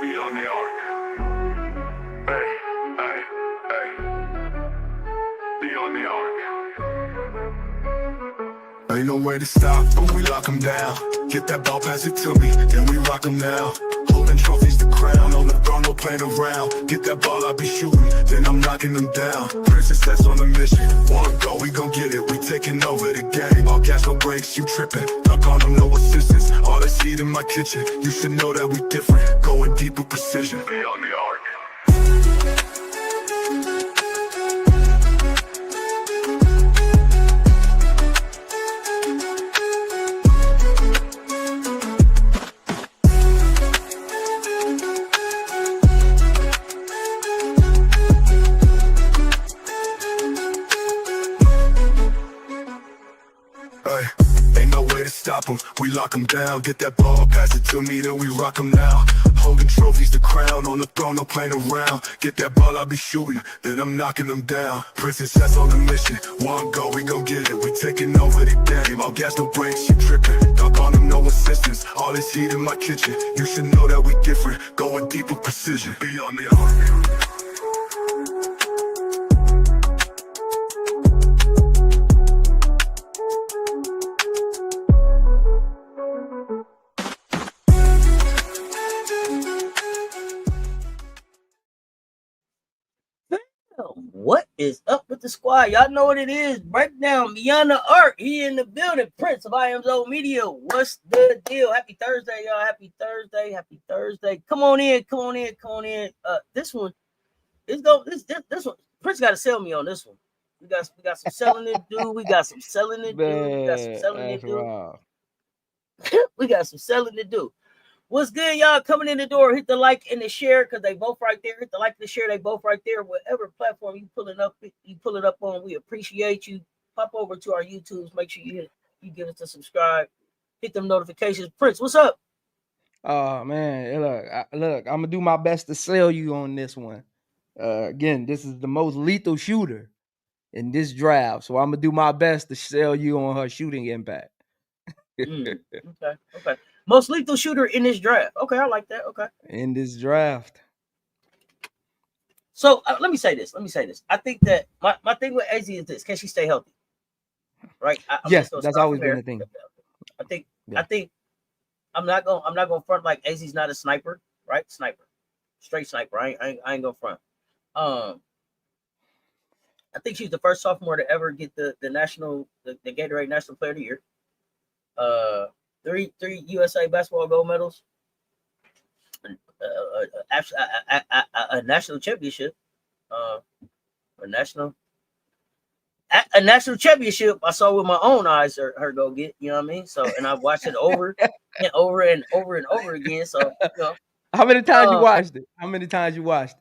Be on the arc. Hey, hey, hey. Be on the arc. Ain't no way to stop when we lock 'em down. Get that ball, pass it to me, then we rock 'em now. Holding trophies to crown, on the throne, no playing around. Get that ball, I'll be shooting, then I'm knocking them down. Princess Cess on the mission, one go, we gon' get it. We taking over the game, all gas, no brakes, you tripping. Dunk on them, no assistance, all this heat in my kitchen. You should know that we different, going deep with precision. Be on the arc. Ain't no way to stop 'em, we lock 'em down. Get that ball, pass it to me, then we rock 'em now. Holding trophies to crown, on the throne, no playing around. Get that ball, I'll be shooting, then I'm knocking them down. Princess Cess on the mission, one go, we gon' get it. We taking over the game, all gas, no brakes, you tripping. Dunk on them, no assistance, all this heat in my kitchen. You should know that we different, going deep with precision. Be on the arc. What is up with the squad? Y'all know what it is. Breakdown Beyond the Arc. He in the building. Prince of IMZO Media. What's the deal? Happy Thursday, y'all. Happy Thursday. Happy Thursday. Come on in. Come on in. Come on in. This one is go. This one. Prince got to sell me on this one. We got some selling to do. We got some selling to do. We got some selling to do. Wow. We got some selling to do. What's good, y'all? Coming in the door, hit the like and the share because they both right there. Hit the like and the share, they both right there. Whatever platform you pull it up on, we appreciate you. Pop over to our YouTubes. Make sure you give us a subscribe. Hit them notifications. Prince, what's up? Oh man, look, I'm gonna do my best to sell you on this one. Again, this is the most lethal shooter in this draft, so I'm gonna do my best to sell you on her shooting impact. Okay. Most lethal shooter in this draft. Okay, I like that. Okay. In this draft. So let me say this. I think that my thing with Azzi is this: can she stay healthy? Right. Yes, that's always been the thing. I think I'm not gonna front like Azzi's not a sniper, right? Sniper, straight sniper. I ain't gonna front. I think she's the first sophomore to ever get the Gatorade National Player of the Year. Three USA basketball gold medals, a national championship, a national championship. I saw with my own eyes her go get. You know what I mean? So, and I've watched it over and over and over and over again. So, you know, how many times you watched it? How many times you watched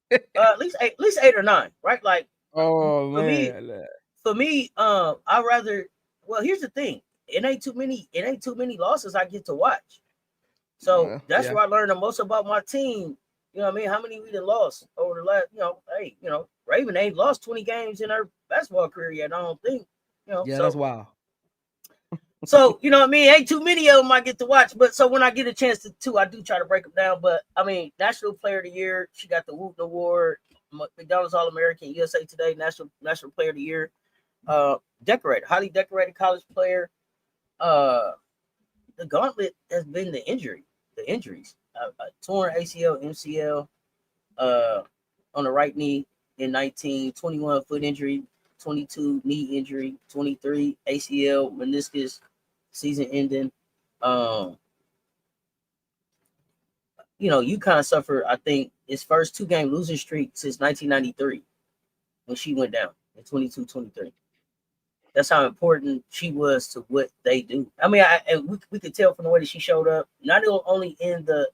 it? At least 8 or 9, right? Like, oh for man, for me, I rather. Well, here's the thing. It ain't too many losses I get to watch. So that's where I learned the most about my team. You know what I mean? How many we done lost over the last, Raven ain't lost 20 games in her basketball career yet, I don't think. Yeah, so, that's wild. So, you know what I mean? Ain't too many of them I get to watch. But so when I get a chance to, I do try to break them down. But I mean, National Player of the Year, she got the Wooten Award, McDonald's All-American, USA Today, National Player of the Year, highly decorated college player. The gauntlet has been the injuries. Torn ACL, MCL, on the right knee in 19, 21 foot injury, 22 knee injury, 23 ACL, meniscus, season ending. UConn suffered, I think, its first 2-game losing streak since 1993 when she went down in 22-23. That's how important she was to what they do. I mean, we could tell from the way that she showed up, not only in the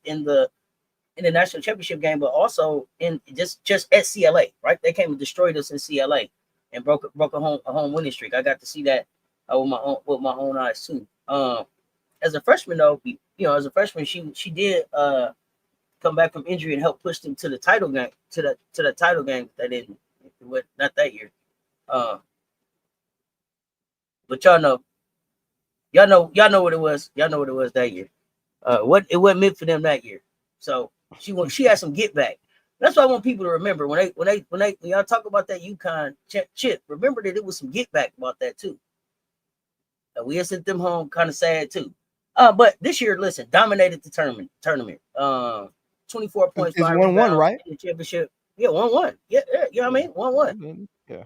national championship game, but also in just at CLA, right? They came and destroyed us in CLA and broke a home winning streak. I got to see that with my own eyes too. As a freshman though, she did come back from injury and help push them to the title game, to the title game. They didn't, not that year. But y'all know what it was. Y'all know what it was that year. What it wasn't meant for them that year. So She had some get back. That's what I want people to remember when y'all talk about that UConn chip. Remember that it was some get back about that too. We had sent them home kind of sad too. But this year, listen, dominated the tournament. 24 points, It's 5 1-1, rebounds right? in the championship. Yeah, 1-1. Yeah, you know what I mean? 1-1. Yeah.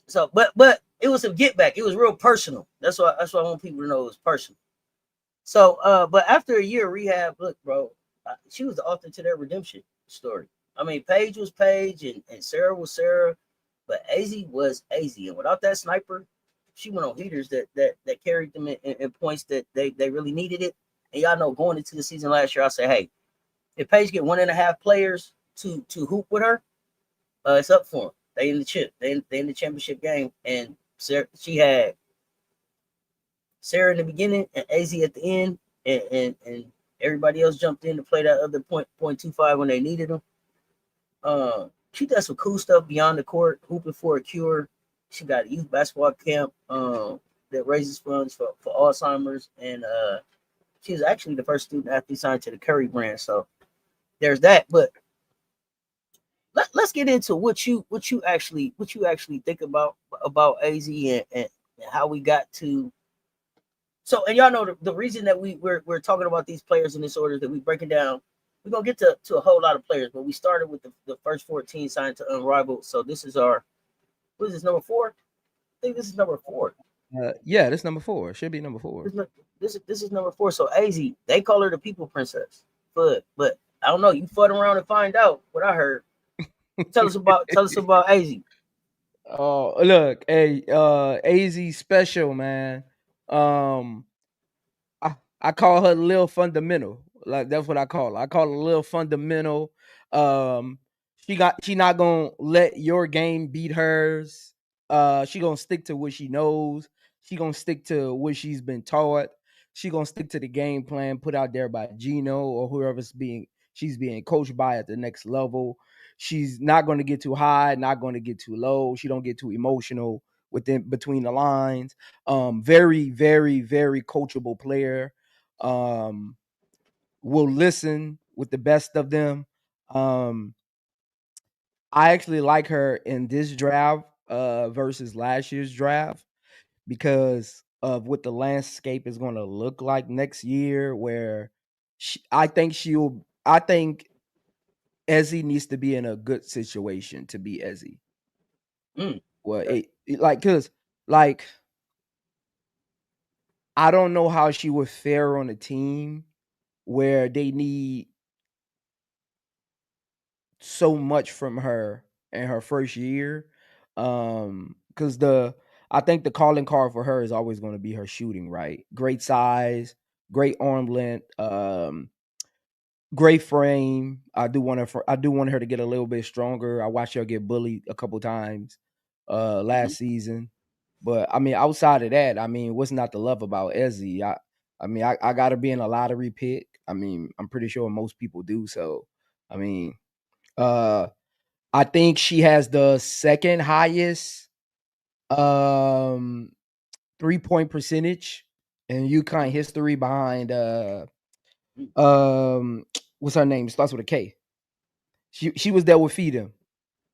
So, but it was some get back. It was real personal. That's why I want people to know it was personal. So, but after a year of rehab, look, bro, she was the author to their redemption story. I mean, Paige was Paige and Sarah was Sarah, but Azzi was Azzi. And without that sniper, she went on heaters that carried them in points that they really needed it. And y'all know going into the season last year, I said, hey, if Paige get 1.5 players to hoop with her, it's up for them. They in the chip. They in the championship game. And Sarah, she had Sarah in the beginning and Azzi at the end, and everybody else jumped in to play that other 0.25 when they needed them. She does some cool stuff beyond the court, hooping for a cure. She got a youth basketball camp that raises funds for Alzheimer's, and she was actually the first student athlete signed to the Curry brand. So there's that. But let's get into what you actually think about Azzi and how we got to. So, and y'all know the reason that we're talking about these players in this order that we breaking down. We're gonna get to a whole lot of players, but we started with the first 14 signed to Unrivaled. So this is our, what is this, number 4? I think this is number 4. Yeah, this number 4. Should be number 4. This is number 4. So Azzi, they call her the people princess. But I don't know. You fud around and find out what I heard. Tell us about Azzi. Oh, look, hey, AZ special, man. I call her Lil Fundamental. Like that's what I call her. I call her Lil Fundamental. Um, she not gonna let your game beat hers. She gonna stick to what she knows. She gonna stick to what she's been taught. She gonna stick to the game plan put out there by Gino or whoever's she's being coached by at the next level. She's not going to get too high, not going to get too low. She don't get too emotional between the lines. Very, very, very coachable player. Will listen with the best of them. I actually like her in this draft versus last year's draft because of what the landscape is going to look like next year. Where I think Ezzy needs to be in a good situation to be Ezzy. Well, cause like I don't know how she would fare on a team where they need so much from her in her first year. Cause I think the calling card for her is always going to be her shooting, right? Great size, great arm length, great frame. I do want her to get a little bit stronger. I watched her get bullied a couple times last season. But I mean, outside of that, I mean, what's not to love about Ezzy? I got to be in a lottery pick. I mean, I'm pretty sure most people do. So, I mean, I think she has the second highest 3-point percentage in UConn history behind what's her name? It starts with a K. She was there with Feedham,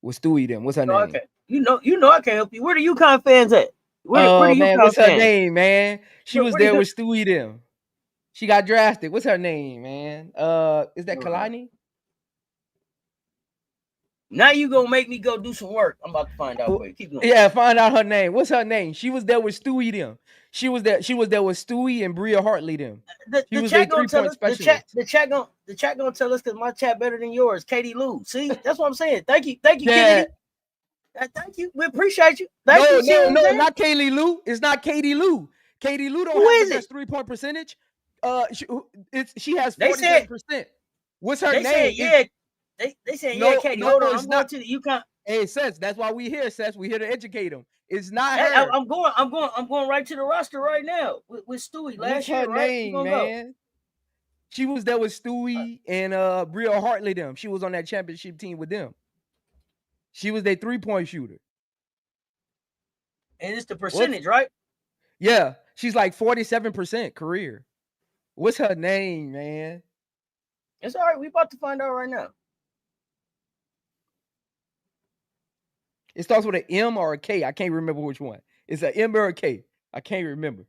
with Stewie them. What's her name? Okay. You know I can't help you. Where the UConn fans at? Where Oh the man, UConn what's her fans? name, man? She was Where there the, with Stewie them. She got drafted. What's her name, man? Is that Kalani? Now you gonna make me go do some work. I'm about to find out for you. Keep going. Yeah, find out her name. What's her name? She was there with Stewie them. She was there with Stewie and Bria Hartley them. The was their chat gonna tell 3-point us. specialist. The chat gonna tell us because my chat better than yours. Katie Lou. See, that's what I'm saying. Thank you, Kennedy. Thank you. We appreciate you. Thank you. No, not Kaylee Lou. It's not Katie Lou. Katie Lou don't have the best 3-point percentage. She has 47%. What's her name? Said, yeah. They said, yeah, Katie. Hold on. I'm going to the UConn. Hey, Cess, that's why we here, Cess. We here to educate them. It's not her. I'm going right to the roster right now with Stewie last year. What's her name, man? Go? She was there with Stewie and Bria Hartley them. She was on that championship team with them. She was their 3-point shooter. And it's the percentage, right? Yeah. She's like 47% career. What's her name, man? It's all right. We about to find out right now. It starts with an M or a K. I can't remember which one. It's an M or a K. I can't remember.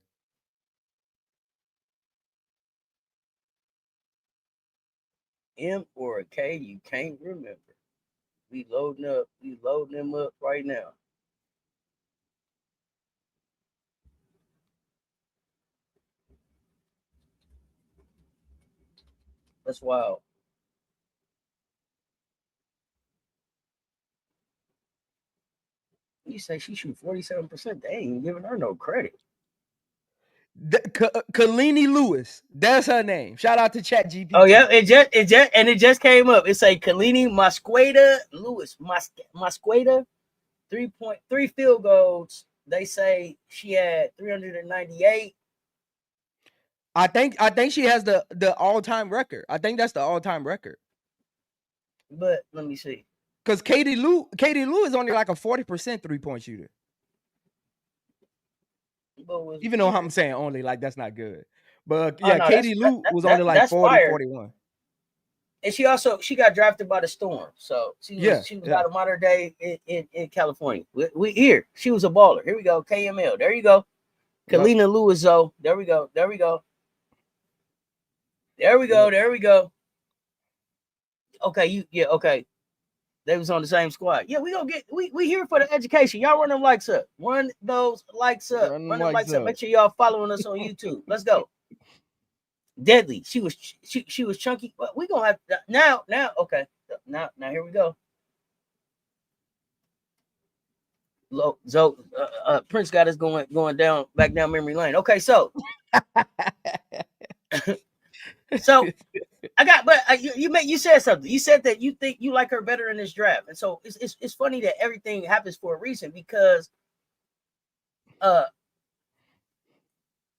M or a K, you can't remember. We loading them up right now. That's wild. You say she shoot 47%. They ain't giving her no credit. Kalini Lewis. That's her name. Shout out to ChatGPT. Oh yeah, it just came up. It's like Kalini Masqueda Lewis. Masqueda, 3.3 field goals. They say she had 398. I think she has the all-time record. I think that's the all-time record. But let me see. Because Katie Lou is only like a 40% three-point shooter. Even though I'm saying only, like that's not good. But yeah, no, Katie Lou was only like 40, 41. And she got drafted by the Storm. So she was out of modern day in California. We here. She was a baller. Here we go. KML. There you go. Kalina Lewis, though. There we go. There we go. Okay, okay. They was on the same squad. Yeah, we gonna get we here for the education. Y'all run them likes up. Run those likes up. Run them likes up. Make sure y'all following us on YouTube. Let's go. Deadly. She was chunky. But we gonna have now. Okay. Now here we go. Prince got us going down back down memory lane. Okay, so you said something. You said that you think you like her better in this draft, and so it's funny that everything happens for a reason because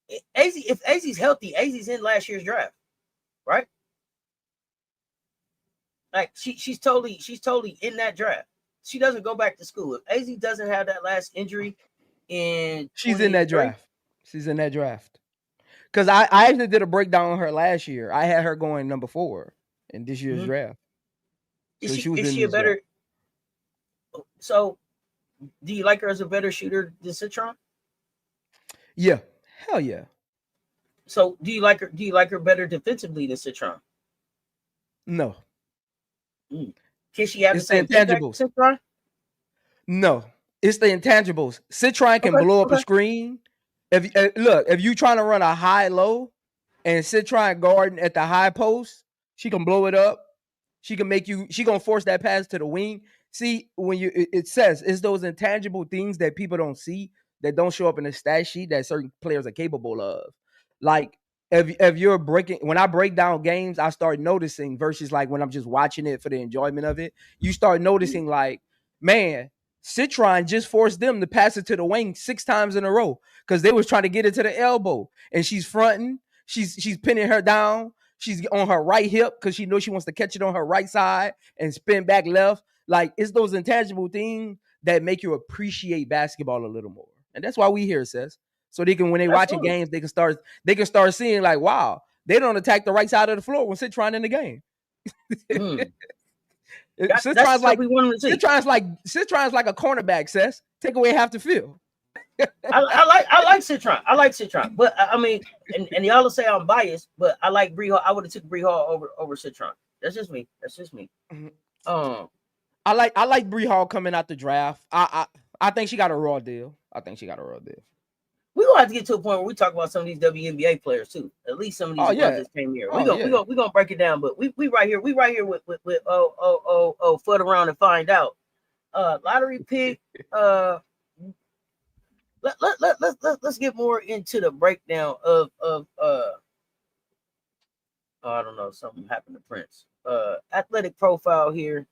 if Azzi's healthy, Azzi's in last year's draft, right? Like she's totally in that draft. She doesn't go back to school. If Azzi doesn't have that last injury she's in that draft. She's in that draft. Because I actually did a breakdown on her last year. I had her going number 4 in this year's draft. So is she a better? Draft. So, do you like her as a better shooter than Citron? Yeah, hell yeah. So, do you like her better defensively than Citron? No. Can she have the same intangibles? Citron? No, it's the intangibles. Citron can blow up a screen. If you trying to run a high-low and Citron guarding at the high post, she can blow it up. She can she gonna force that pass to the wing. See, when it says it's those intangible things that people don't see, that don't show up in the stat sheet that certain players are capable of. Like if you're when I break down games, I start noticing versus like when I'm just watching it for the enjoyment of it, you start noticing like, man, Citron just forced them to pass it to the wing 6 times in a row because they was trying to get it to the elbow, and she's fronting, she's pinning her down. She's on her right hip because she knows she wants to catch it on her right side and spin back left. Like, it's those intangible things that make you appreciate basketball a little more. And that's why we here, Cess. So they can, when they're watching games, they can start seeing like, wow, they don't attack the right side of the floor when Citron in the game. Citron's like a cornerback, Cess. Take away half the field. I like Citron. I like Citron, but I mean, and y'all will say I'm biased, but I like Bree Hall. I would have took Bree Hall over Citron. That's just me. I like Bree Hall coming out the draft. I think she got a raw deal. We're gonna have to get to a point where we talk about some of these WNBA players too. At least some of these ones that came here. We're gonna break it down, but we right here with Fudd around and find out. Lottery pick. Let's get more into the breakdown of I don't know, something happened to Prince. Athletic profile here.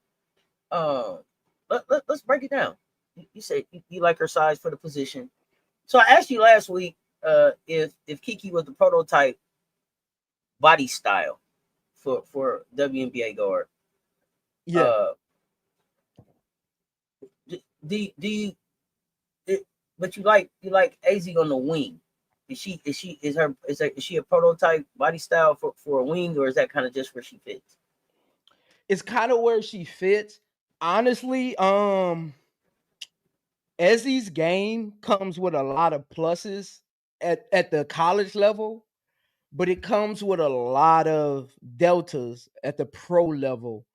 Let's break it down. You say you like her size for the position. So I asked you last week if Kiki was the prototype body style for WNBA guard. Yeah. Do you but you like Azzi on the wing. Is she a prototype body style for a wing, or is that kind of just where she fits? It's kind of where she fits. Honestly, Ezzy's game comes with a lot of pluses at the college level, but it comes with a lot of deltas at the pro level.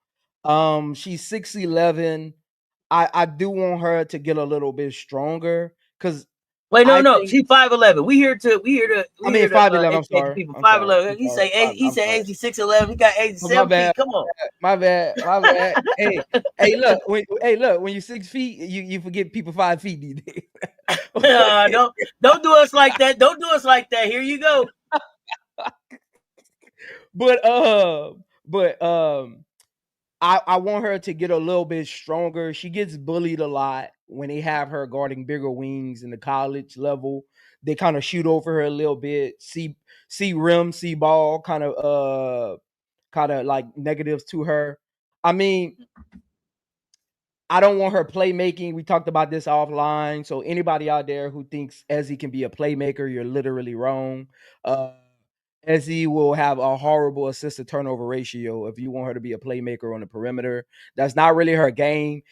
She's 6'11". I do want her to get a little bit stronger because Wait, I no, think she's 5'11". We here to I mean 5'11". I'm educate the sorry. people. I'm sorry. 5'11". I'm sorry. He I'm said sorry. AZ 6'11". He got AZ Oh, my 7 feet. bad. Come on. My bad. My bad. Hey, look. When you're 6 feet, you forget people 5 feet these days. Don't do us like that. Don't do us like that. Here you go. But I want her to get a little bit stronger. She gets bullied a lot when they have her guarding bigger wings in the college level. They kind of shoot over her a little bit. See rim, see ball, kind of like negatives to her. I mean, I don't want her playmaking. We talked about this offline. So anybody out there who thinks Ezzy can be a playmaker, you're literally wrong. Ezzy will have a horrible assist to turnover ratio if you want her to be a playmaker on the perimeter. That's not really her game.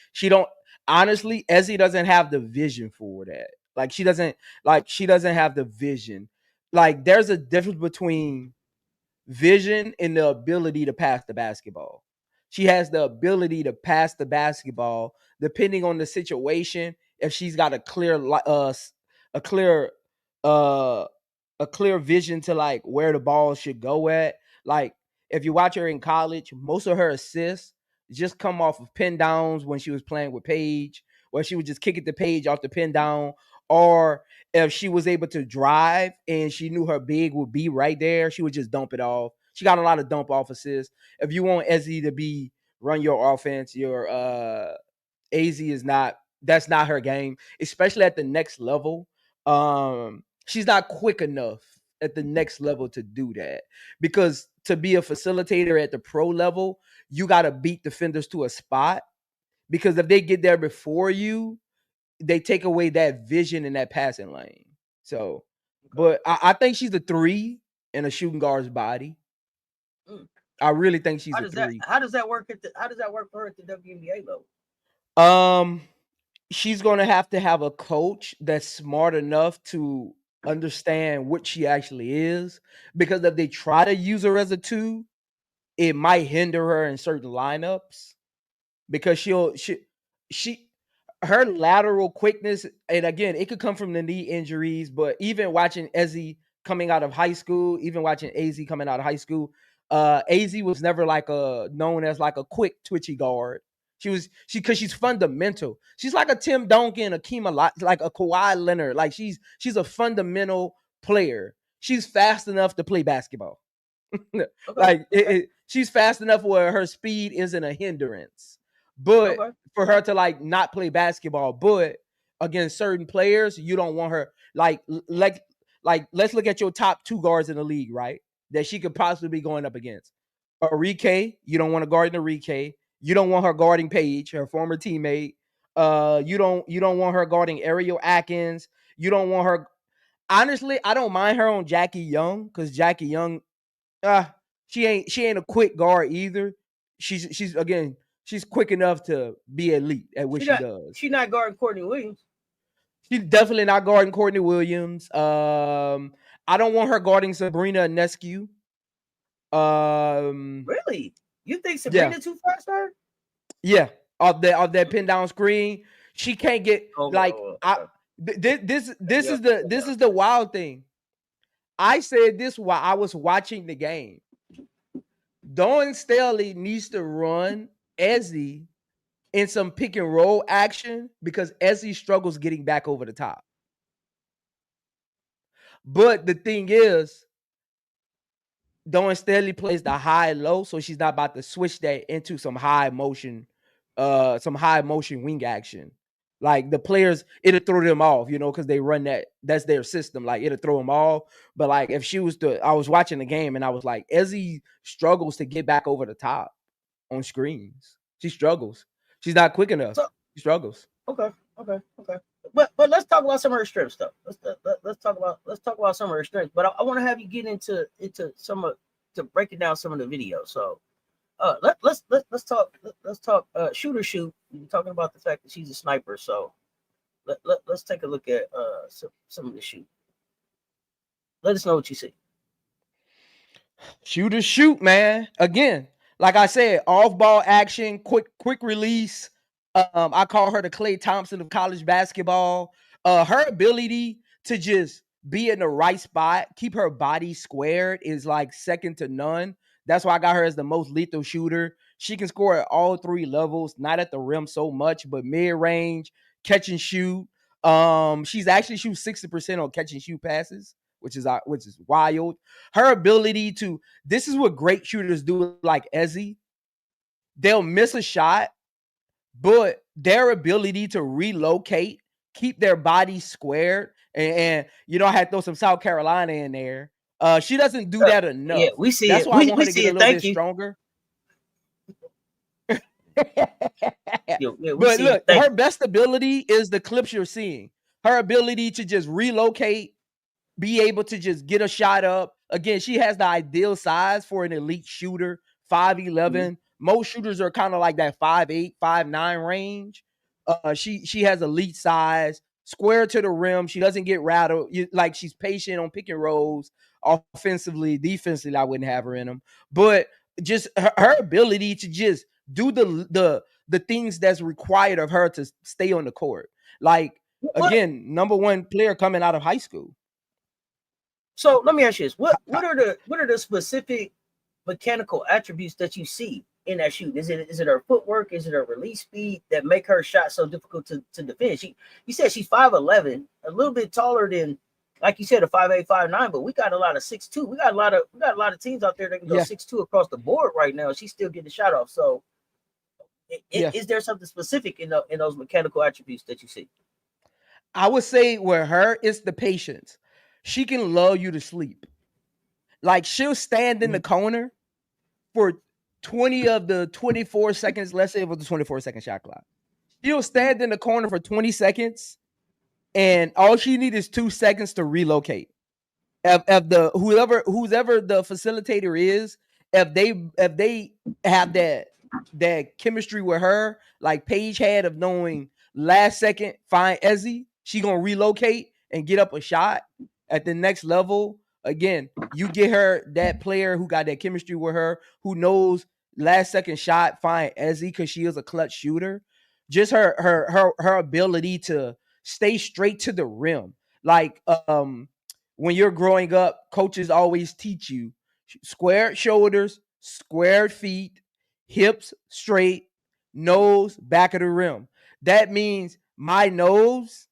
Honestly, Ezzy doesn't have the vision for that. She doesn't have the vision. Like there's a difference between vision and the ability to pass the basketball. She has the ability to pass the basketball depending on the situation. If she's got a clear a clear uh a clear vision to like where the ball should go at. Like if you watch her in college, most of her assists just come off of pin downs when she was playing with Paige, where she would just kick it to Paige off the pin down, or if she was able to drive and she knew her big would be right there, she would just dump it off. She got a lot of dump off assists. If you want Ezzy to be run your offense, your AZ is not, that's not her game, especially at the next level. She's not quick enough at the next level to do that, because to be a facilitator at the pro level, you got to beat defenders to a spot, because if they get there before you, they take away that vision in that passing lane. So, but I think she's a 3 in a shooting guard's body. I really think she's a 3. How does that work for her at the WNBA level? She's gonna have to have a coach that's smart enough to understand what she actually is, because if they try to use her as a 2, it might hinder her in certain lineups, because she her lateral quickness, and again, it could come from the knee injuries, but even watching Ezzy coming out of high school, even watching AZ coming out of high school, AZ was never known as like a quick twitchy guard. Because she's fundamental. She's like a Tim Duncan, a Kima, like a Kawhi Leonard. Like she's a fundamental player. She's fast enough to play basketball. She's fast enough where her speed isn't a hindrance. But for her to like not play basketball, but against certain players, you don't want her like let's look at your top 2 guards in the league, right? That she could possibly be going up against. Arike, you don't want to guard Arike. You don't want her guarding Paige, her former teammate. You don't want her guarding Ariel Atkins. You don't want her. Honestly, I don't mind her on Jackie Young, because Jackie Young, she ain't a quick guard either. She's quick enough to be elite at what she does. She's not guarding Courtney Williams. She's definitely not guarding Courtney Williams. I don't want her guarding Sabrina Ionescu. Really? You think Sabrina too fast for her? Yeah, off that pin down screen, she can't get this is the wild thing. I said this while I was watching the game. Dawn Staley needs to run Ezzy in some pick and roll action, because Ezzy struggles getting back over the top. But the thing is, Dawn Staley plays the high low, so she's not about to switch that into some high motion wing action. Like the players, it'll throw them off, because they run that's their system. Like it'll throw them off. But like if I was watching the game and I was like, Ezzy struggles to get back over the top on screens. She struggles. She's not quick enough. She struggles. Okay. But let's talk about some of her strengths, though. Let's talk about some of her strengths. But I want to have you get into some of to breaking down some of the videos. So let's talk shoot. You're talking about the fact that she's a sniper. So let's take a look at some of the shoot. Let us know what you see. Shoot, man. Again, like I said, off ball action, quick release. I call her the Klay Thompson of college basketball. Her ability to just be in the right spot, keep her body squared is like second to none. That's why I got her as the most lethal shooter. She can score at all three levels, not at the rim so much, but mid range, catch and shoot. She's actually shoots 60% on catch and shoot passes, which is wild. Her ability to, this is what great shooters do, like Azzi. They'll miss a shot, but their ability to relocate, keep their body squared, and I had to throw some South Carolina in there. She doesn't do that enough. Yeah, we see That's it. why I want We her to see get a it. little Thank bit you. stronger. Yeah, but look, her best ability is the clips you're seeing. Her ability to just relocate, be able to just get a shot up. Again, she has the ideal size for an elite shooter, 5'11". Mm-hmm. Most shooters are kind of like that 5'8", 5'9" range. She has elite size, square to the rim. She doesn't get rattled. Like, she's patient on pick and rolls. Offensively, defensively, I wouldn't have her in them. But just her ability to just do the things that's required of her to stay on the court. Like, again, number one player coming out of high school. So let me ask you this: what are the specific mechanical attributes that you see in that shoot? Is it her footwork? Is it her release speed that make her shot so difficult to defend? You said she's 5'11", a little bit taller than, like you said, a 5'8", 5'9", but we got a lot of 6'2". We got a lot of teams out there that can go 6'2" across the board right now. She's still getting the shot off. So is there something specific in those mechanical attributes that you see? I would say with her, it's the patience. She can lull you to sleep. Like, she'll stand in the corner for 20 of the 24 seconds. Let's say it was the 24-second shot clock. She'll stand in the corner for 20 seconds, and all she needs is 2 seconds to relocate. If the whoever the facilitator is, if they have that chemistry with her, like Paige had, of knowing last second find Azzi, she gonna relocate and get up a shot at the next level. Again, you get her that player who got that chemistry with her, who knows last second shot find Azzi because she is a clutch shooter. Just her ability to stay straight to the rim. Like, when you're growing up, coaches always teach you squared shoulders, squared feet, hips straight, nose back of the rim. That means my nose,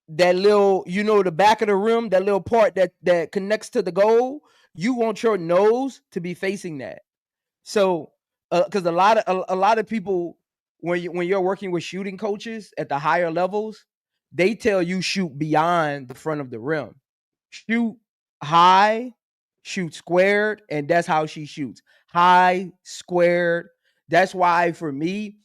that little, the back of the rim, that little part that connects to the goal, you want your nose to be facing that. So, because a lot of people, when you're working with shooting coaches at the higher levels, they tell you shoot beyond the front of the rim. Shoot high, shoot squared, and that's how she shoots. High, squared. That's why, for me,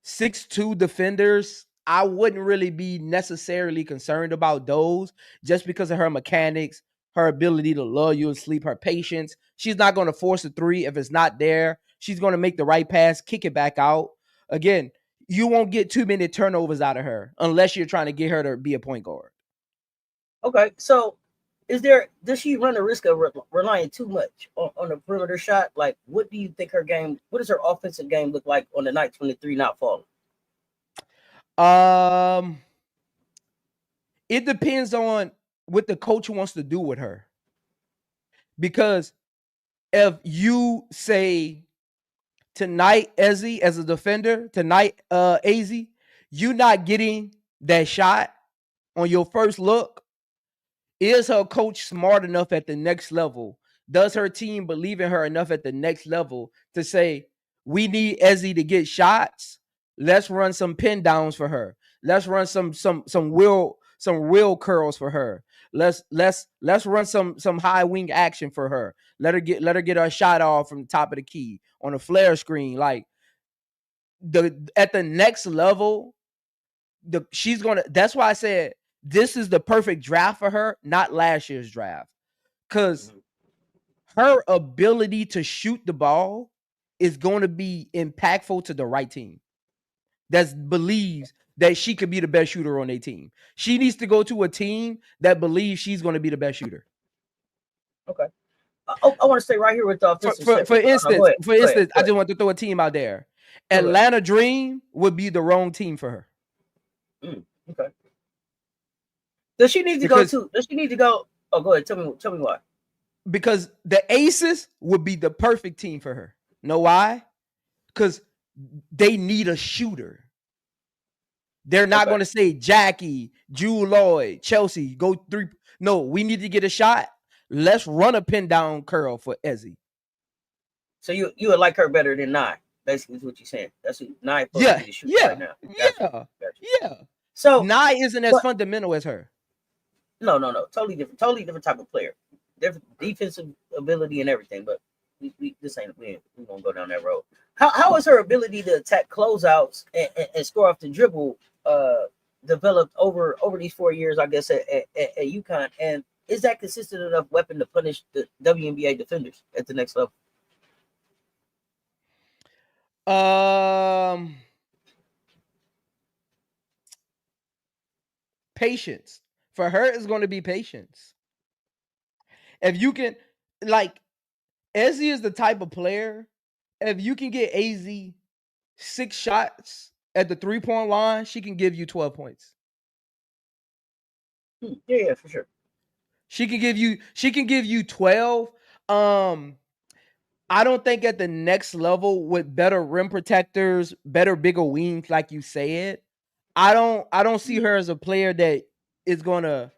6'2" defenders, I wouldn't really be necessarily concerned about those, just because of her mechanics, her ability to lull you to sleep, her patience. She's not going to force a three if it's not there. She's going to make the right pass, kick it back out. Again, you won't get too many turnovers out of her unless you're trying to get her to be a point guard. Okay, so does she run the risk of relying too much on the perimeter shot? Like, what do you think what does her offensive game look like on the nights when the three not falling? It depends on what the coach wants to do with her. Because if you say tonight, Azzi, as a defender, tonight, Azzi, you not getting that shot on your first look, is her coach smart enough at the next level? Does her team believe in her enough at the next level to say, we need Azzi to get shots? Let's run some pin downs for her. Let's run some wheel curls for her. Let's run some high wing action for her. Let her get her shot off from the top of the key on a flare screen. Like, at the next level, That's why I said this is the perfect draft for her, not last year's draft. Because her ability to shoot the ball is going to be impactful to the right team that believes that she could be the best shooter on their team. She needs to go to a team that believes she's going to be the best shooter. Okay. I want to stay right here with the offensive For set. Go ahead. I just want to throw a team out there. Go ahead. Atlanta Dream would be the wrong team for her. Okay. Does she need to go? Oh, go ahead. Tell me why. Because the Aces would be the perfect team for her. Know why? Because they need a shooter. They're not going to say Jackie, Jewel Lloyd, Chelsea, go 3. No, we need to get a shot. Let's run a pin down curl for Azzi. So you would like her better than Nye, basically is what you're saying. That's what Nye right now. Gotcha. Yeah. So Nye isn't as fundamental as her. No. Totally different type of player. Different defensive ability and everything, but we won't go down that road. How is her ability to attack closeouts and score off the dribble developed over these 4 years, I guess, at UConn? And is that consistent enough weapon to punish the WNBA defenders at the next level? Patience. For her, it's going to be patience. If you can, like, Azzi is the type of player, if you can get AZ 6 shots at the 3-point line, she can give you 12 points. Yeah, for sure. She can give you 12. I don't think at the next level with better rim protectors, better bigger wings, like you said, I don't see her as a player that is gonna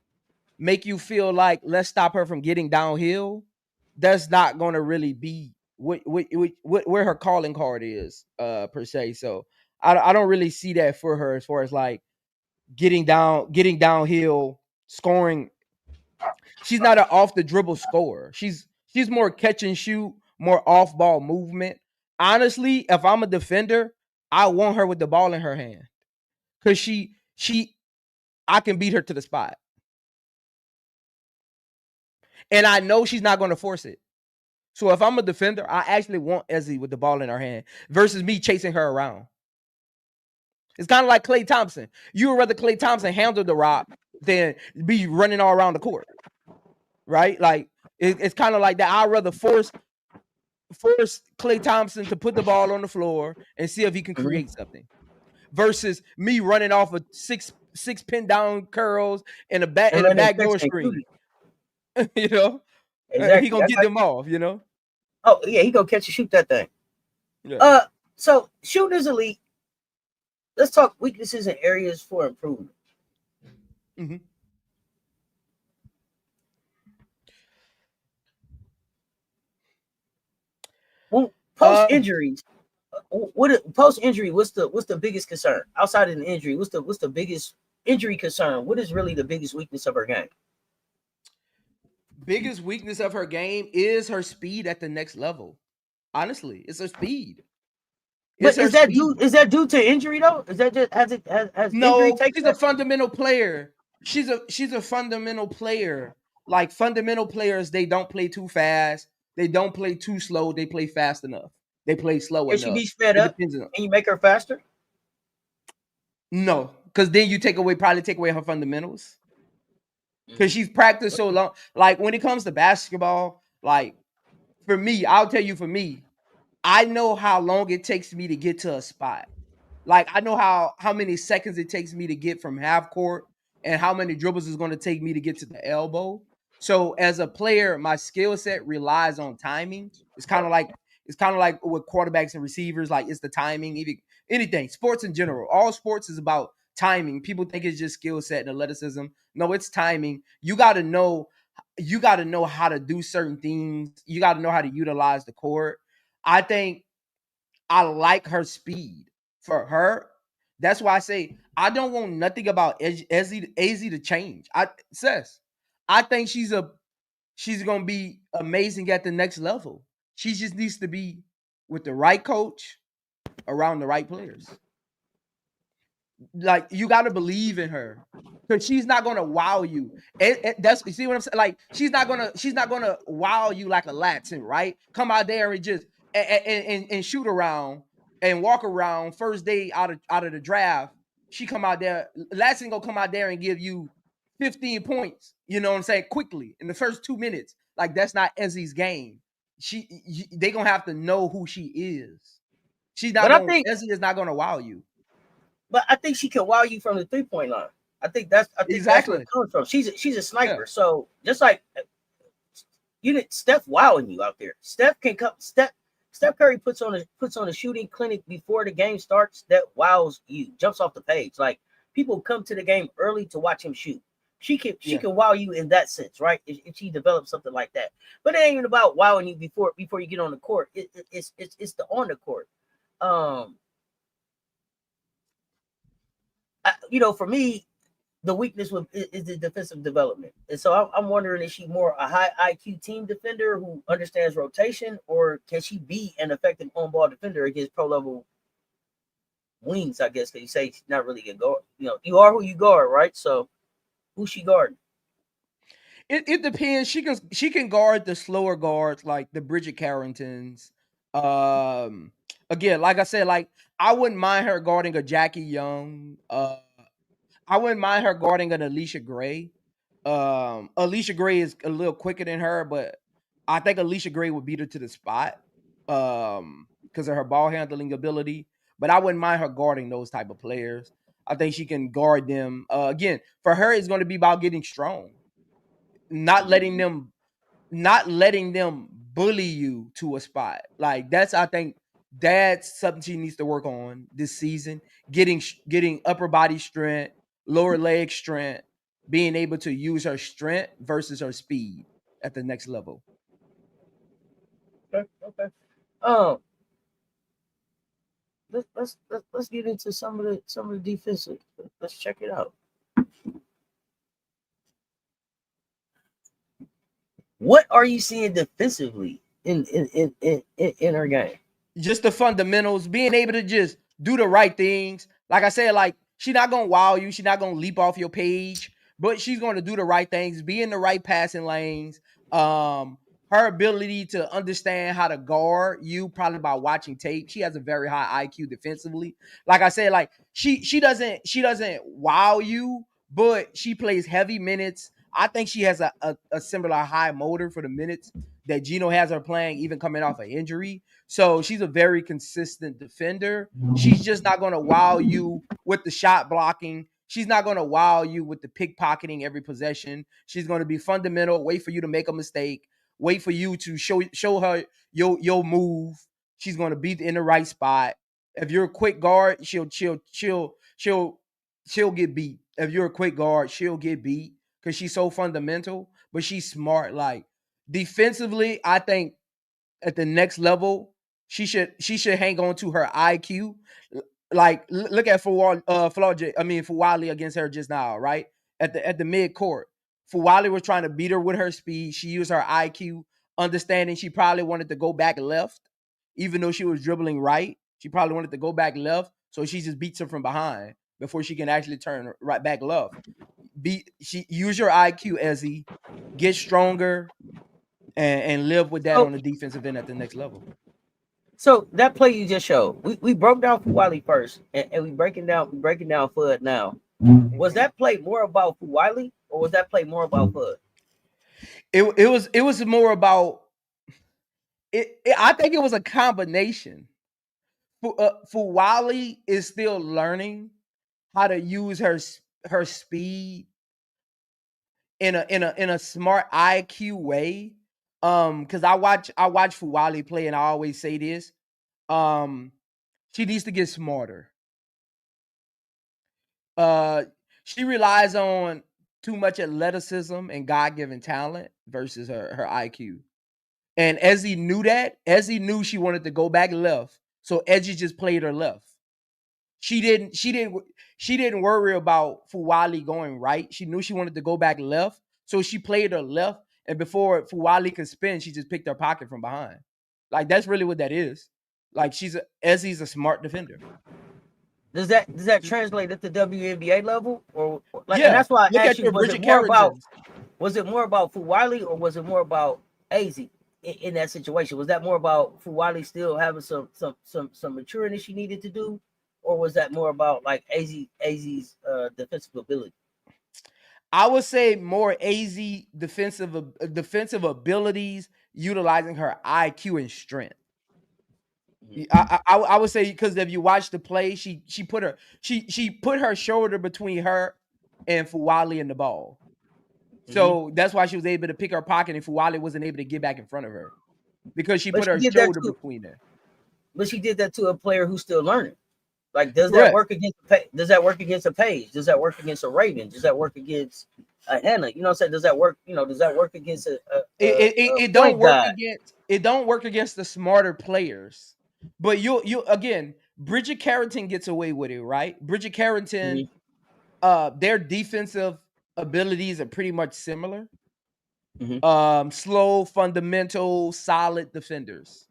make you feel like let's stop her from getting downhill. That's not gonna really be where her calling card is, per se. So I don't really see that for her as far as like getting downhill, scoring. She's not an off the dribble scorer. She's more catch and shoot, more off ball movement. Honestly, if I'm a defender, I want her with the ball in her hand because I can beat her to the spot, and I know she's not going to force it. So if I'm a defender, I actually want Azzi with the ball in her hand versus me chasing her around. It's kind of like Klay Thompson. You would rather Klay Thompson handle the rock than be running all around the court, right? Like it's kind of like that. I'd rather force Klay Thompson to put the ball on the floor and see if he can create something, versus me running off of six pin down curls and a backdoor screen. You know, exactly. He gonna get them off. You know. Oh yeah, he gonna catch and shoot that thing. Yeah. So shooting is elite. Let's talk weaknesses and areas for improvement. Mm-hmm. Well, post injuries, post injury? What's the biggest concern outside of the injury? What's the biggest injury concern? What is really the biggest weakness of her game? Biggest weakness of her game is her speed at the next level. Honestly, it's her speed. But is that due to injury though? Is that just has no? Injury taken she's a fundamental player. She's a fundamental player. Like fundamental players, they don't play too fast. They don't play too slow. They play fast enough. They play slow enough. Can she be sped up? Can you make her faster? No, because then you probably take away her fundamentals. Because she's practiced so long. Like when it comes to basketball, like for me, I'll tell you for me, I know how long it takes me to get to a spot. Like I know how many seconds it takes me to get from half court and how many dribbles it's going to take me to get to the elbow. So as a player, my skill set relies on timing. It's kind of like with quarterbacks and receivers, like it's the timing, even anything, sports in general. All sports is about timing. People think it's just skill set and athleticism. No, it's timing. You got to know how to do certain things. You got to know how to utilize the court. I think I like her speed for her. That's why I say I don't want nothing about Azzi to change. I think she's gonna be amazing at the next level. She just needs to be with the right coach around the right players. Like, you got to believe in her, because she's not gonna wow you. That's, you see what I'm saying? Like, she's not gonna wow you like a Latin, right? Come out there and just and shoot around and walk around first day out of the draft. She come out there, Latin gonna come out there and give you 15 points. You know what I'm saying? Quickly in the first 2 minutes. Like, that's not Ezzy's game. They gonna have to know who she is. She's not But I gonna think, Ezzy is not gonna wow you. she can wow you from the 3-point line. I think that's where Exactly. it comes from. She's a Yeah. sniper. So just like you did, Steph wowing you out there. Steph can come. Steph Curry puts on a shooting clinic before the game starts that wows you, jumps off the page. Like, people come to the game early to watch him shoot. She Yeah. can wow you in that sense, right? If she develops something like that. But it ain't even about wowing you before you get on the court. It's the on the court. For me, the weakness is the defensive development. And so I'm wondering, is she more a high IQ team defender who understands rotation, or can she be an effective on-ball defender against pro-level wings, I guess, because you say she's not really a guard. You are who you guard, right? So who's she guarding? It depends. She can guard the slower guards like the Bridget Carringtons. Again, like I said, like, I wouldn't mind her guarding a Jackie Young. I wouldn't mind her guarding an Alicia Gray. Alicia Gray is a little quicker than her, but I think Alicia Gray would beat her to the spot because of her ball handling ability. But I wouldn't mind her guarding those type of players. I think she can guard them. Again, for her, it's going to be about getting strong, not letting them bully you to a spot. Like, I think that's something she needs to work on this season. Getting upper body strength, lower leg strength, being able to use her strength versus her speed at the next level. Okay, okay. Um, let's get into some of the defensive. Let's check it out. What are you seeing defensively in her game? Just the fundamentals, being able to just do the right things. Like I said, like, she's not gonna wow you, she's not gonna leap off your page, but she's gonna do the right things, be in the right passing lanes. Her ability to understand how to guard you, probably by watching tape. She has a very high IQ defensively. Like I said, like, she doesn't wow you, but she plays heavy minutes. I think she has a similar high motor for the minutes that Gino has her playing, even coming off an injury. So she's a very consistent defender. She's just not going to wow you with the shot blocking. She's not going to wow you with the pickpocketing every possession. She's going to be fundamental, wait for you to make a mistake, wait for you to show her your move. She's going to be in the right spot. If you're a quick guard, she'll get beat. If you're a quick guard, she'll get beat because she's so fundamental, but she's smart. Like, defensively, I think at the next level, she should hang on to her IQ. Like, look at Fuwali against her just now, right? At the mid court. Fuwali was trying to beat her with her speed. She used her IQ, understanding she probably wanted to go back left, even though she was dribbling right. She probably wanted to go back left, so she just beats her from behind before she can actually turn right back left. Use your IQ, Ezzy, get stronger, and live with that So, on the defensive end at the next level. so that play you just showed, we broke down Fuwali first, and we breaking down Fudd now. Was that play more about Fuwali, or was that play more about Fudd? It was more about it. I think it was a combination. Fuwali is still learning how to use her speed in a smart IQ way. Because I watch Fuwali play, and I always say this. Um, she needs to get smarter. Uh, she relies on too much athleticism and God given talent versus her IQ. And Ezzy knew that. Ezzy knew she wanted to go back left, so Ezzy just played her left. She didn't. She didn't worry about Fuwali going right. She knew she wanted to go back left, so she played her left. And before Fuwali could spin, she just picked her pocket from behind. Like, that's really what that is. Like, Ezzy's a smart defender. Does that translate at the WNBA level, or like? And Yeah, that's why I look asked at you: your was it Bridget more about Carringtons. Fuwali, or was it more about Azzi in that situation? Was that more about Fuwali still having some maturing that she needed to do, or was that more about like Azzi's defensive ability? I would say more AZ defensive abilities, utilizing her IQ and strength. I would say, because if you watch the play, she put her shoulder between her and Fuwali in the ball. So that's why she was able to pick her pocket, and Fuwali wasn't able to get back in front of her because she But put she her did that shoulder too. between her. But she did that to a player who's still learning. Like, does that Correct. work against? Does that work against a Page? Does that work against a Raven? Does that work against a Hannah? You know what I'm saying? Does that work? Does that work against a It don't point work guard? against the smarter players. But you again, Bridget Carrington gets away with it, right? Bridget Carrington, Mm-hmm. their defensive abilities are pretty much similar. Mm-hmm. Slow, fundamental, solid defenders.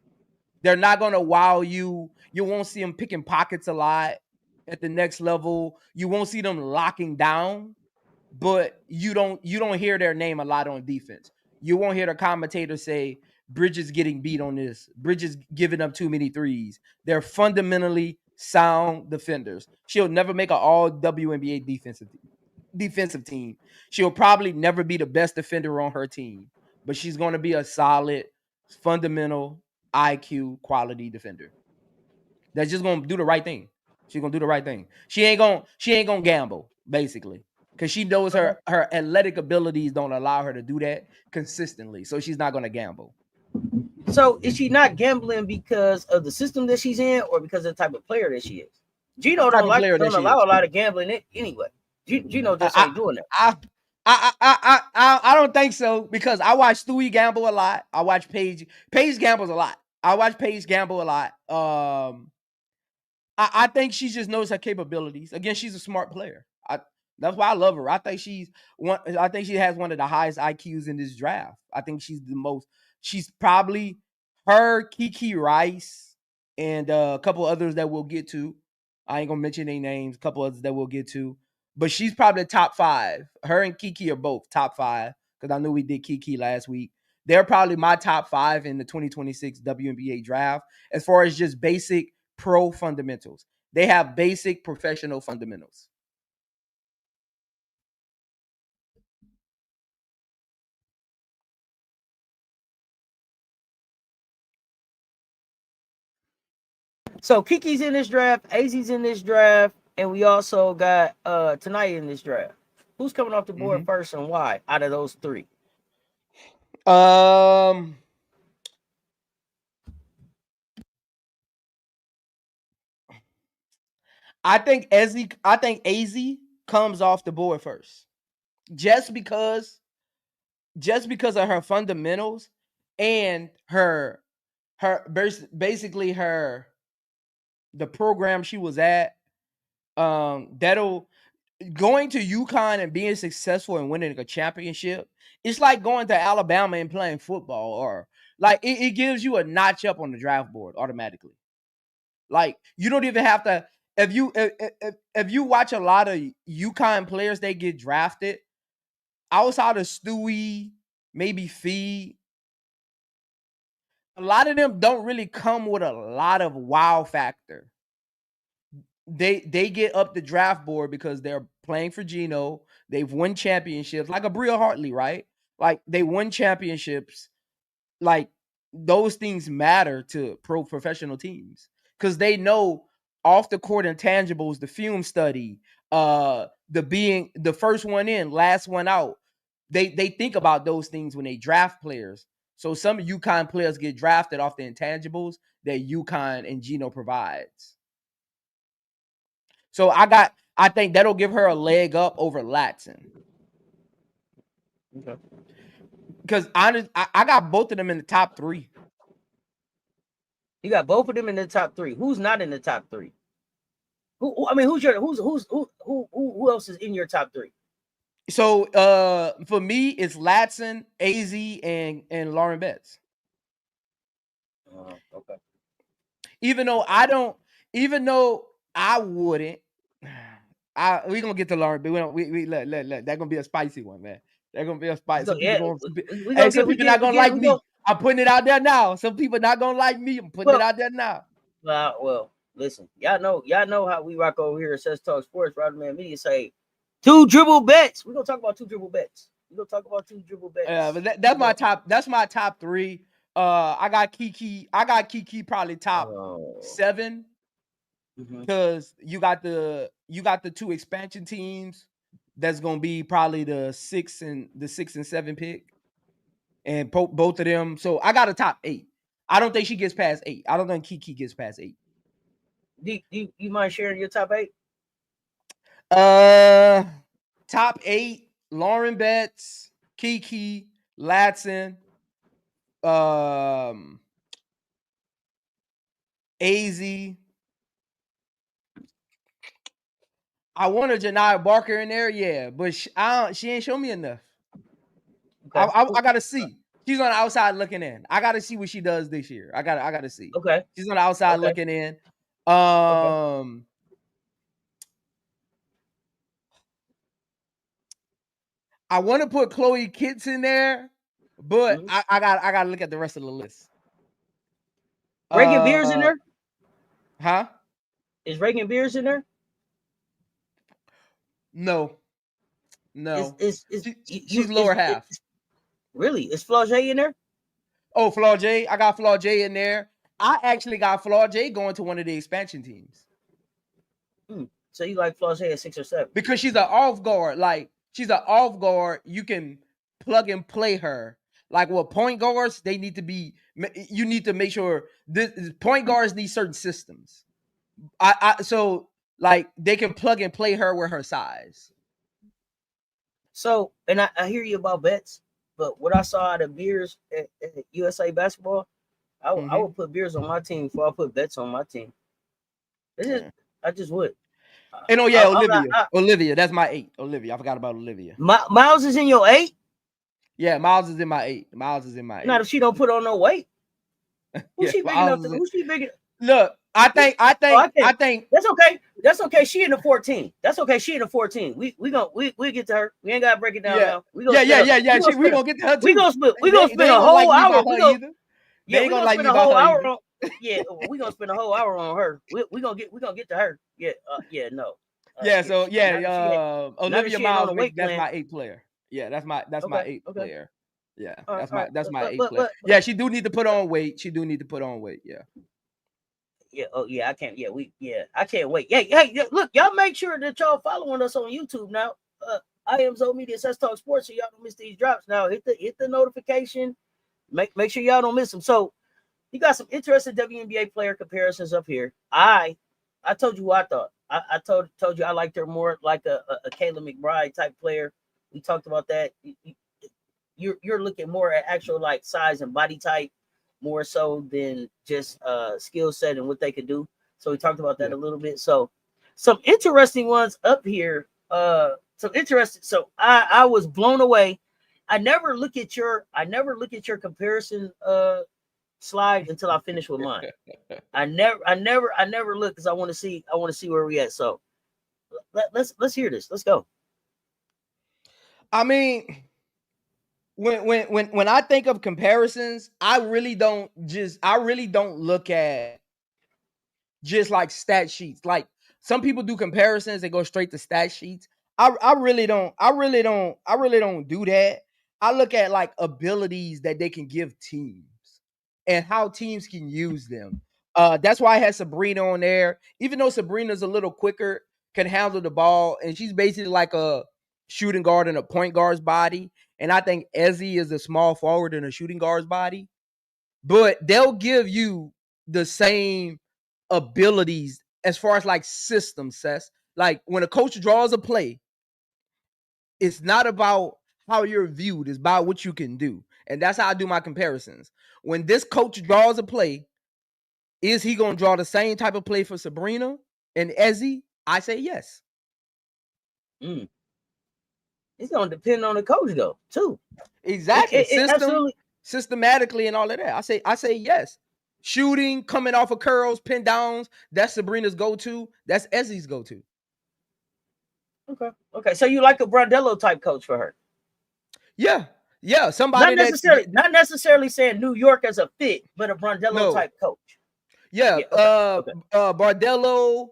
They're not gonna wow you. You won't see them picking pockets a lot at the next level. You won't see them locking down, but you don't hear their name a lot on defense. You won't hear the commentator say Bridges getting beat on this, Bridges giving up too many threes. They're fundamentally sound defenders. She'll never make an all WNBA defensive team. She'll probably never be the best defender on her team, but she's going to be a solid, fundamental IQ quality defender. That's just going to do the right thing. She's going to do the right thing. She ain't going to gamble, basically, cuz she knows Okay. her athletic abilities don't allow her to do that consistently. So she's not going to gamble. So is she not gambling because of the system that she's in, or because of the type of player that she is? The Gino type of player that don't she allow is. a lot of gambling anyway. Gino just I ain't doing that. I I don't think so, because I watch Stewie gamble a lot. I watch Paige gambles a lot. I watch Paige gamble a lot. I think she just knows her capabilities. Again, she's a smart player. That's why I love her. I think she's one. I think she has one of the highest IQs in this draft. I think she's the most. She's probably her, Kiki Rice, and a couple others that we'll get to. I ain't gonna mention their names. A couple others that we'll get to, but she's probably top five. Her and Kiki are both top five, because I know we did Kiki last week. They're probably my top five in the 2026 WNBA draft as far as just basic pro fundamentals. They have basic professional fundamentals. So Kiki's in this draft, AZ's in this draft, and we also got tonight in this draft. Who's coming off the board Mm-hmm. first and why out of those three? Um, I think Az comes off the board first, just because of her fundamentals and basically her the program she was at. That'll Going to UConn and being successful and winning a championship. It's like going to Alabama and playing football, or like it gives you a notch up on the draft board automatically. Like, you don't even have to. If you watch a lot of UConn players, they get drafted outside of Stewie, maybe Fee. A lot of them don't really come with a lot of wow factor. They get up the draft board because they're playing for Gino. They've won championships, like a Bria Hartley, right? Like, they won championships. Like, those things matter to professional teams, because they know off the court intangibles, the film study, the being the first one in, last one out. They think about those things when they draft players. So some UConn players get drafted off the intangibles that UConn and Gino provides. So I think that'll give her a leg up over Latson. Okay. Because I got both of them in the top three. You got both of them in the top three. Who's not in the top three? Who else is in your top three? So for me, it's Latson, AZ, and Lauren Betts. Okay. Even though I don't, even though I wouldn't. We gonna get to Lauren, but we look. That gonna be a spicy one, man. That gonna be a spicy. Some Yeah, people we hey, gonna some get, people not gonna we get, like we me. go. I'm putting it out there now. Some people not gonna like me. I'm putting it out there now. Well, listen, y'all know how we rock over here at Cess Talk Sports. Rodman Man Media say 2 dribble bets. We're gonna talk about 2 dribble bets. We're gonna talk about 2 dribble bets. Yeah, but that's my top. That's my top 3. I got Kiki. Probably top 7 because you got the 2 expansion teams. That's gonna be probably the 6 and 7 pick, and both of them. So I got a top 8. I don't think she gets past 8. I don't think Kiki gets past 8. Do you mind sharing your top 8? Top 8: Lauren Betts, Kiki, Latson, AZ. I wanted Janiyah Barker in there, yeah, but she ain't show me enough. Okay. I gotta see. She's on the outside looking in. I gotta see what she does this year. I gotta see. Okay. She's on the outside looking in. I want to put Chloe Kitts in there, but I gotta look at the rest of the list. Reagan Beers in there? Huh? Is Reagan Beers in there? No. She's lower half. Really? Is Flau'jae in there? Oh, Flau'jae. I got Flau'jae in there. I actually got Flau'jae going to one of the expansion teams. So you like Flau'jae at 6 or 7? Because she's an off guard. Like, she's an off guard. You can plug and play her. Like, with point guards, they need to be, you need to make sure this point guards need certain systems. So like they can plug and play her with her size. So, and I hear you about bets, but what I saw out of Beers at USA Basketball, I would put Beers on my team before I put bets on my team. I just would. And Olivia, that's my 8. Olivia, I forgot about Olivia. Miles is in your 8? Yeah, Miles is in my 8. Miles is in my 8. Not if she don't put on no weight. Who's she big enough to? Who's she big? Look, I think that's okay. That's okay. She in the 14. That's okay. She in the 14. We get to her. We ain't gotta break it down now. We gonna get to her too. We gonna spend a whole hour. We gonna spend a whole hour on. Yeah, we gonna spend a whole hour on her. We gonna get to her. No. Olivia Miles, that's my 8 player. Yeah, that's my 8 player. Yeah, that's my 8 player. Yeah, she do need to put on weight. Yeah. I can't. I can't wait. Hey, look, y'all make sure that y'all following us on YouTube now. I am Zo Media Cess Talk Sports, so y'all don't miss these drops. Now hit the notification. Make sure y'all don't miss them. So you got some interesting WNBA player comparisons up here. I told you what I thought. I told you I liked her more like a Kayla McBride type player. We talked about that. You're looking more at actual like size and body type more so than just skill set and what they could do. So we talked about that a little bit. So some interesting ones up here. So I was blown away. I never look at your comparison slide until I finish with mine. I never look because I want to see where we at. So let's hear this. Let's go. I mean, when I think of comparisons, I really don't look at just like stat sheets. Like some people do comparisons, they go straight to stat sheets. I really don't do that. I look at like abilities that they can give teams and how teams can use them. That's why I had Sabrina on there. Even though Sabrina's a little quicker, can handle the ball, and she's basically like a shooting guard in a point guard's body. And I think Azzi is a small forward in a shooting guard's body. But they'll give you the same abilities as far as like system sets. Like when a coach draws a play, it's not about how you're viewed, it's about what you can do. And that's how I do my comparisons. When this coach draws a play, is he going to draw the same type of play for Sabrina and Azzi? I say yes. It's going to depend on the coach, though, too. Exactly. Systematically and all of that. I say yes. shooting, coming off of curls, pin downs. That's Sabrina's go-to. That's Ezzy's go-to. Okay. So you like a Brondello type coach for her? Yeah. Somebody not necessarily saying New York as a fit, but a Brondello type coach. Yeah. Bardello,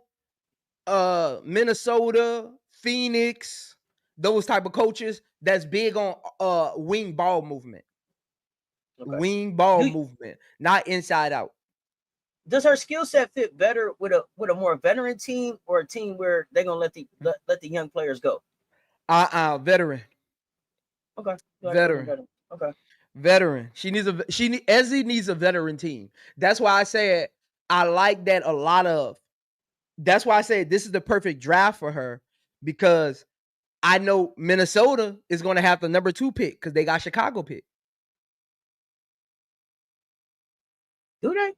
Minnesota, Phoenix, those type of coaches that's big on wing ball movement. Okay. Wing ball movement, not inside out. Does her skill set fit better with a more veteran team or a team where they're gonna let the young players go? Veteran. Okay. Veteran. Okay. Veteran. Ezzy needs a veteran team. That's why I said I like that a lot of. That's why I say this is the perfect draft for her, because I know Minnesota is going to have the number 2 pick because they got Chicago pick. Do they?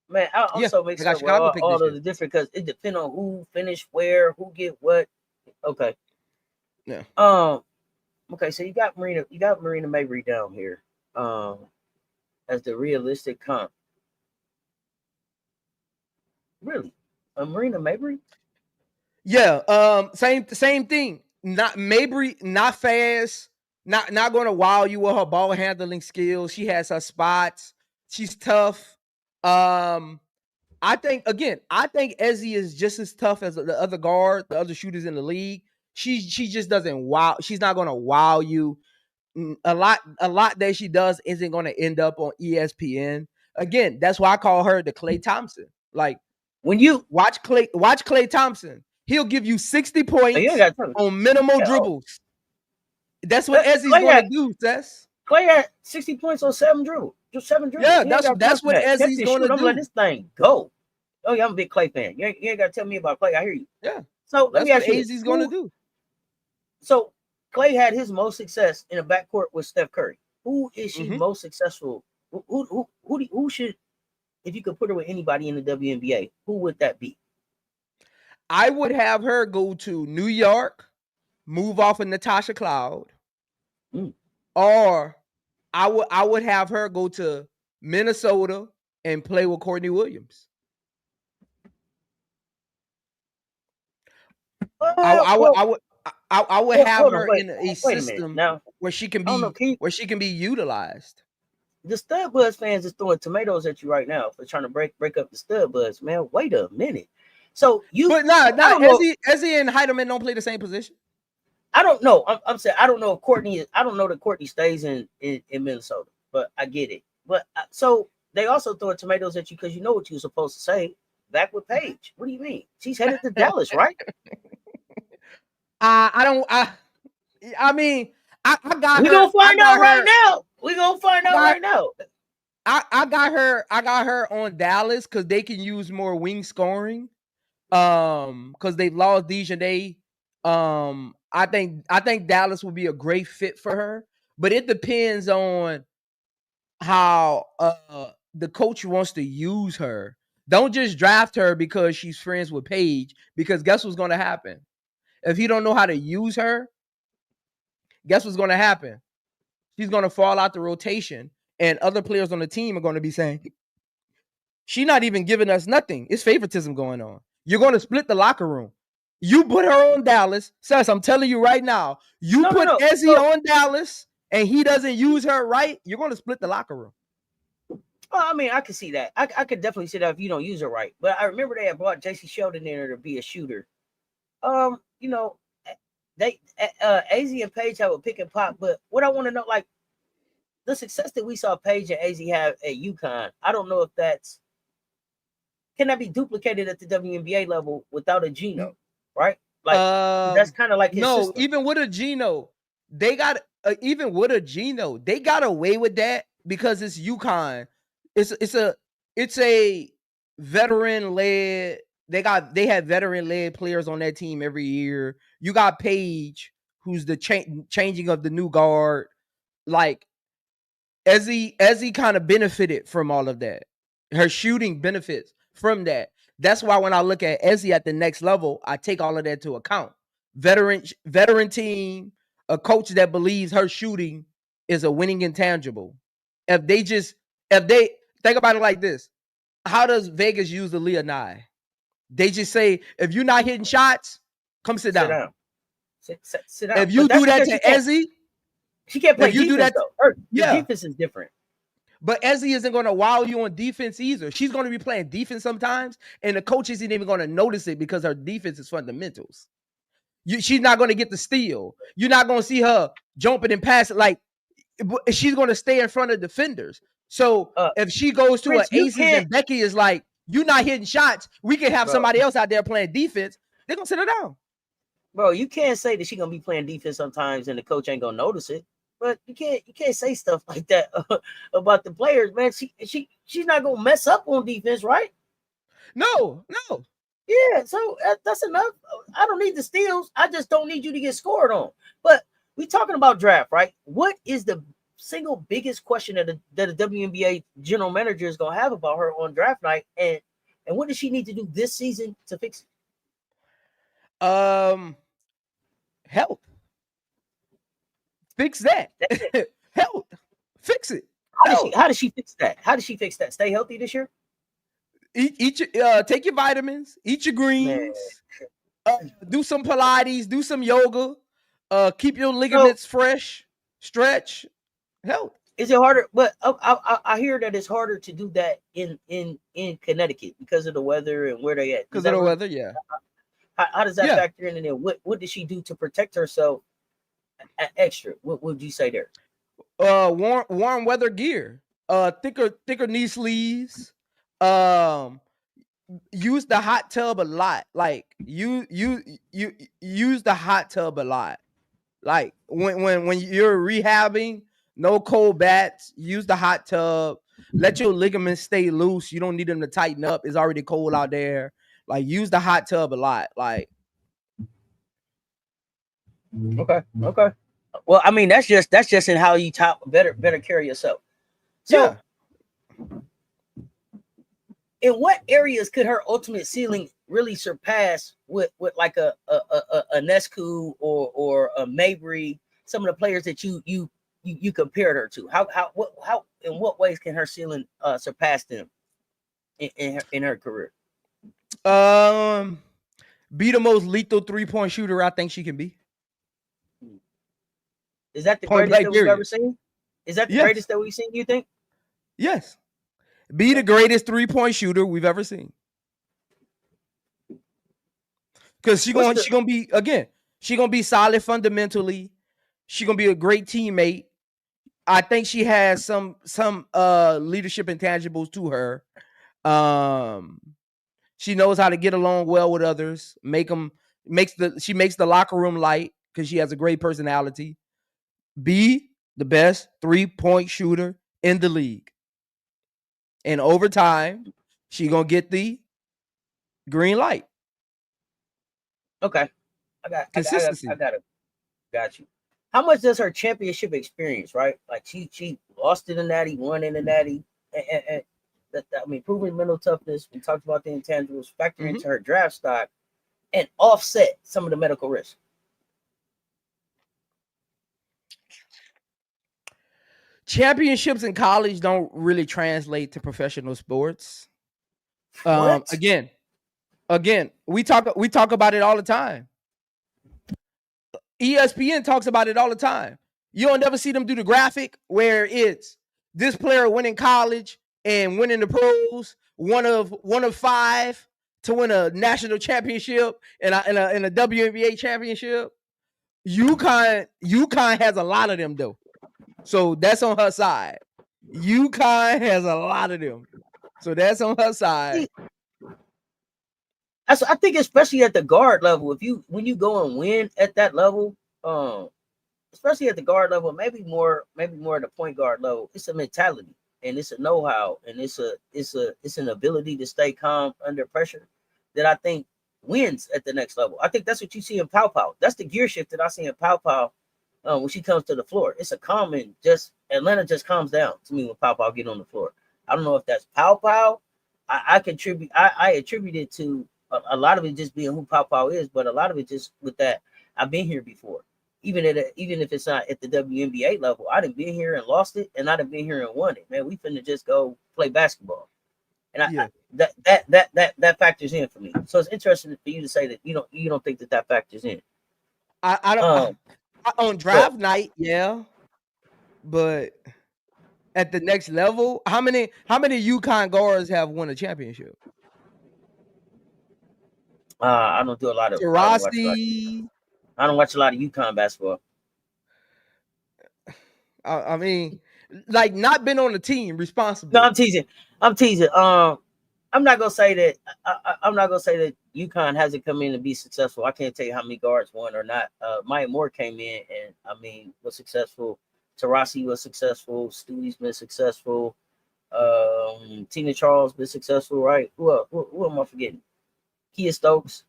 Man, I also make sure all of the different, because it depends on who finish where, who get what. Okay. Yeah. Okay, so you got Marina Mabrey down here, as the realistic comp. Really, Marina Mabrey? Yeah. Same thing. Not Mabrey, not fast, not going to wow you with her ball handling skills. She has her spots. She's tough. I think Ezzy is just as tough as the other guard, the other shooters in the league. She just doesn't wow. She's not going to wow you. A lot that she does isn't going to end up on ESPN. Again, that's why I call her the Klay Thompson. Like, when you watch Klay Thompson, he'll give you 60 points on minimal dribbles. That's what Ezzy's going to do, Cess. Klay had 60 points on 7 dribbles. Just 7 dribbles. Yeah, that's what Ezzy's going to do. I'm letting this thing go. Oh yeah, I'm a big Klay fan. You ain't got to tell me about Klay. I hear you. Yeah. So let me ask you, Ezzy's going to do. So Klay had his most success in a backcourt with Steph Curry. Who is she most successful? Who should, if you could put her with anybody in the WNBA, who would that be? I would have her go to New York, move off of Natasha Cloud, or I would have her go to Minnesota and play with Courtney Williams. I would have her in a system where she can be utilized. The Stud Buds fans is throwing tomatoes at you right now for trying to break up the Stud Buds, man. Wait a minute. So Ezzy and Heidemann don't play the same position. I don't know. I'm saying I don't know if Courtney. I don't know that Courtney stays in Minnesota, but I get it. But so they also throw tomatoes at you because you know what you were supposed to say. Back with Paige. What do you mean? She's headed to Dallas, right? I mean, I got her. We're gonna find out right now. We're gonna find out right now. I got her on Dallas because they can use more wing scoring. Because they lost Dejanay. I think Dallas would be a great fit for her, but it depends on how the coach wants to use her. Don't just draft her because she's friends with Paige, because guess what's going to happen? If he don't know how to use her, guess what's going to happen? She's going to fall out the rotation, and other players on the team are going to be saying, she's not even giving us nothing. It's favoritism going on. You're going to split the locker room. You put her on Dallas. Cess, I'm telling you right now, put Ezzy on Dallas and he doesn't use her right, you're going to split the locker room. Well, I mean, I can see that. I could definitely see that if you don't use her right. But I remember they had brought JC Sheldon in there to be a shooter. You know, they Azzi and Paige have a pick and pop. But what I want to know, like, the success that we saw Paige and Azzi have at UConn, I don't know if can that be duplicated at the WNBA level without a Geno, right? Like, that's kind of like his system. Even with a Geno, they got away with that because it's UConn. It's a veteran led. They have veteran led players on that team every year. You got Paige, who's the changing of the new guard. Like, Ezzy kind of benefited from all of that. Her shooting benefits from that. That's why when I look at Ezzy at the next level, I take all of that into account. Veteran team, a coach that believes her shooting is a winning intangible. think about it like this. How does Vegas use the Leonine? They just say, if you're not hitting shots, come sit down. Sit down. If you But that's do that because to Ezzy, she can't play if you do defense, that, though. Her yeah. defense is different. But Ezzy isn't going to wow you on defense either. She's going to be playing defense sometimes, and the coach isn't even going to notice it because her defense is fundamentals. She's not going to get the steal. You're not going to see her jumping and passing. Like, she's going to stay in front of defenders. So if she goes to Chris, her aces and Becky is like, you're not hitting shots, we can have somebody else out there playing defense, they're going to sit her down. Bro, you can't say that she's going to be playing defense sometimes and the coach ain't going to notice it. But you can't say stuff like that about the players, man. She's not going to mess up on defense, right? No. Yeah, so that's enough. I don't need the steals. I just don't need you to get scored on. But we talking about draft, right? What is the single biggest question that the WNBA general manager is going to have about her on draft night, and what does she need to do this season to fix it? Health. Fix that. Health. Fix it. How does she fix that? How does she fix that? Stay healthy this year? Take your vitamins, eat your greens, do some Pilates, do some yoga, keep your ligaments fresh, stretch, health. Is it harder? But I hear that it's harder to do that in Connecticut because of the weather and where they at. Because of the weather, yeah. How does that factor in? And then what does she do to protect herself extra? What would you say there? Warm weather gear, thicker knee sleeves. Use the hot tub a lot. Like you use the hot tub a lot. Like when you're rehabbing, no cold baths, use the hot tub. Let your ligaments stay loose. You don't need them to tighten up. It's already cold out there. Like, use the hot tub a lot. Like, okay. Well, I mean, that's just in how you better carry yourself. So, in what areas could her ultimate ceiling really surpass with like a Ionescu or a Mabrey, some of the players that you compared her to? How in what ways can her ceiling surpass them in her career? Be the most lethal 3-point shooter I think she can be. Is that the greatest that we've ever seen? Is that the greatest that we've seen, you think? Yes. Be the greatest 3-point shooter we've ever seen. Because she gonna be solid fundamentally. She gonna be a great teammate. I think she has some leadership intangibles to her. She knows how to get along well with others. She makes the locker room light because she has a great personality. Be the best 3-point shooter in the league. And over time, she gonna get the green light. Okay, I got consistency. Got you. How much does her championship experience, right? Like she lost in the Natty, won in the Natty, and I mean, proving mental toughness. We talked about the intangibles, factor into her draft stock, and offset some of the medical risk. Championships in college don't really translate to professional sports. Again, we talk about it all the time. ESPN talks about it all the time. You don't never see them do the graphic where it's this player winning college and winning the pros, one of 5 to win a national championship and a WNBA championship. UConn has a lot of them though. So that's on her side. UConn has a lot of them. So that's on her side. I think especially at the guard level, when you go and win at that level, especially at the guard level, maybe more at the point guard level, it's a mentality and it's a know-how and it's an ability to stay calm under pressure that I think wins at the next level. I think that's what you see in Pow Pow. That's the gear shift that I see in Pow Pow when she comes to the floor. It's a calm and Atlanta just calms down to me when Pow Pow get on the floor. I don't know if that's Pow Pow. I attribute it to a lot of it just being who Pow Pow is, but a lot of it just with that I've been here before. even if it's not at the WNBA level. I done been here and lost it, and I done been here and won it. Man, we finna just go play basketball, and Yeah. that factors in for me. So it's interesting for you to say that you don't think that factors in. I don't on draft night, yeah, but at the next level, how many UConn guards have won a championship? I don't do a lot of. Taurasi. I don't watch a lot of UConn basketball. I mean, like not been on the team responsible. No, I'm teasing. I'm not gonna say that. I'm not gonna say that UConn hasn't come in to be successful. I can't tell you how many guards won or not. Maya Moore came in and was successful. Taurasi was successful. Stewie's been successful. Tina Charles been successful, right? Who am I forgetting? Kia Stokes.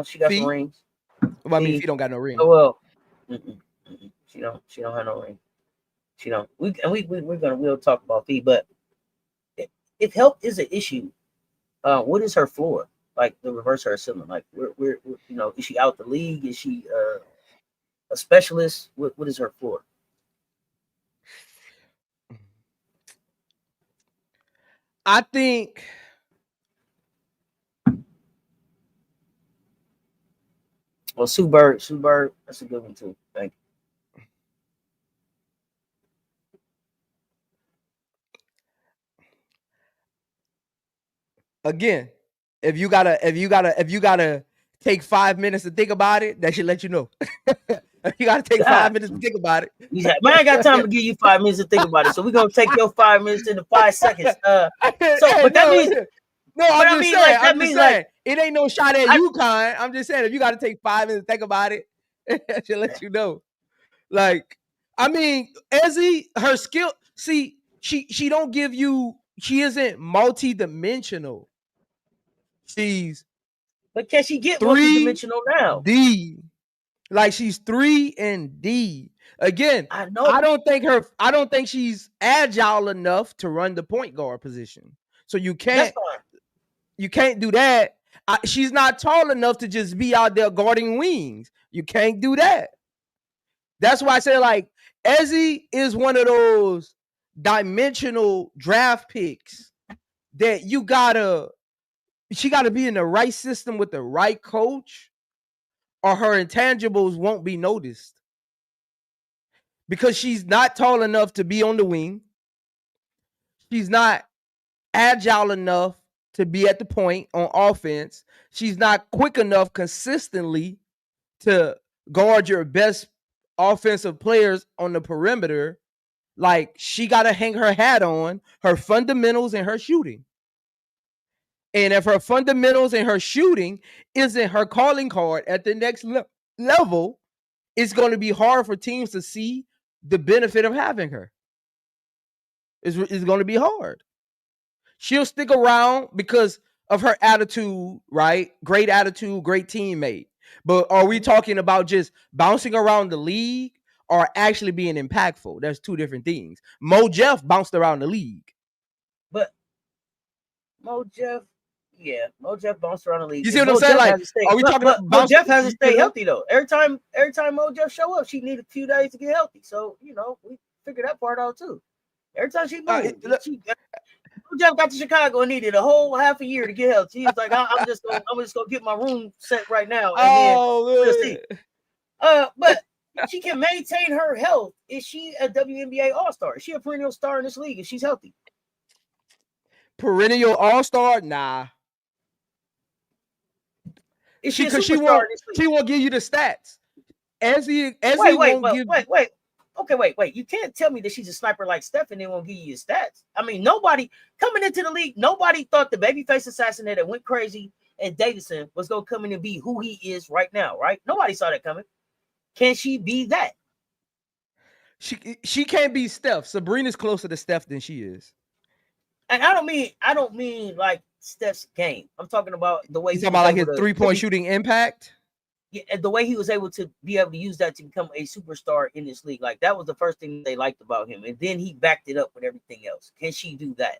She got some rings. Well, I mean, if you don't got no ring. Oh well, she don't have no ring. She don't. We'll talk about Fee, but if health is an issue, what is her floor? Like the reverse her ceiling. Like we're is she out the league? Is she a specialist? What is her floor? I think Sue Bird, that's a good one too. Thank you. Again, if you gotta take 5 minutes to think about it, that should let you know. You gotta take 5 minutes to think about it. Man, I ain't got time to give you 5 minutes to think about it. So we're gonna take your 5 minutes into 5 seconds. I'm just saying, it ain't no shot at UConn. I'm just saying, if you gotta take 5 minutes to think about it, that should let you know. Like, I mean, Azzi, her skill, see, she don't give you, she isn't multi-dimensional. But can she get multi-dimensional now? Like she's 3 and D. Again, I don't think she's agile enough to run the point guard position. So you can't do that. She's not tall enough to just be out there guarding wings. You can't do that. That's why I say, like, Azzi is one of those dimensional draft picks that she gotta be in the right system with the right coach, or her intangibles won't be noticed. Because she's not tall enough to be on the wing. She's not agile enough to be at the point on offense. She's not quick enough consistently to guard your best offensive players on the perimeter. Like, she got to hang her hat on her fundamentals and her shooting. And if her fundamentals and her shooting isn't her calling card at the next level, it's going to be hard for teams to see the benefit of having her. It's going to be hard. She'll stick around because of her attitude, right? Great attitude, great teammate. But are we talking about just bouncing around the league or actually being impactful? That's two different things. Mo Jeff bounced around the league. But Mo Jeff bounced around the league. You see what I'm saying? Like, are we talking about Mo Jeff has to stay healthy though. Every time Mo Jeff show up, she need a few days to get healthy. So we figure that part out too. Every time she moved, Mo Jeff got to Chicago and needed a whole half a year to get healthy. He was like, I'm just gonna get my room set right now, and then we'll see. But she can maintain her health. Is she a WNBA All-Star? Is she a perennial star in this league if she's healthy? Perennial All-Star? Nah. She won't give you the stats. Azzi won't give. Wait. Okay, wait. You can't tell me that she's a sniper like Steph and they won't give you his stats. I mean, nobody coming into the league, nobody thought the babyface assassin that went crazy and Davidson was gonna come in and be who he is right now, right? Nobody saw that coming. Can she be that? She can't be Steph. Sabrina's closer to Steph than she is. And I don't mean like Steph's game. I'm talking about the way he's talking about like his 3-point shooting impact. Yeah, and the way he was able to use that to become a superstar in this league. Like, that was the first thing they liked about him. And then he backed it up with everything else. Can she do that?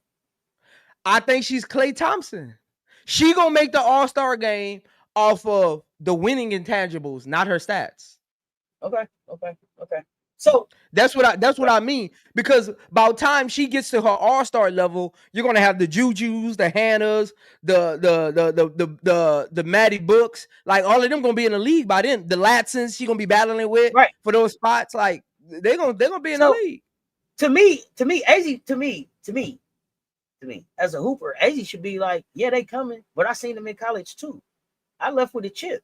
I think she's Klay Thompson. She gonna make the All-Star game off of the winning intangibles, not her stats. Okay. So That's what I mean. Because by the time she gets to her all-star level, you're gonna have the Jujus, the Hannahs, the Maddie Books, like all of them gonna be in the league by then. The Latsons she gonna be battling with right. for those spots, like they're gonna be in the So league. to me, Azzi, to me, as a hooper, Azzi should be like, yeah, they coming, but I seen them in college too. I left with a chip,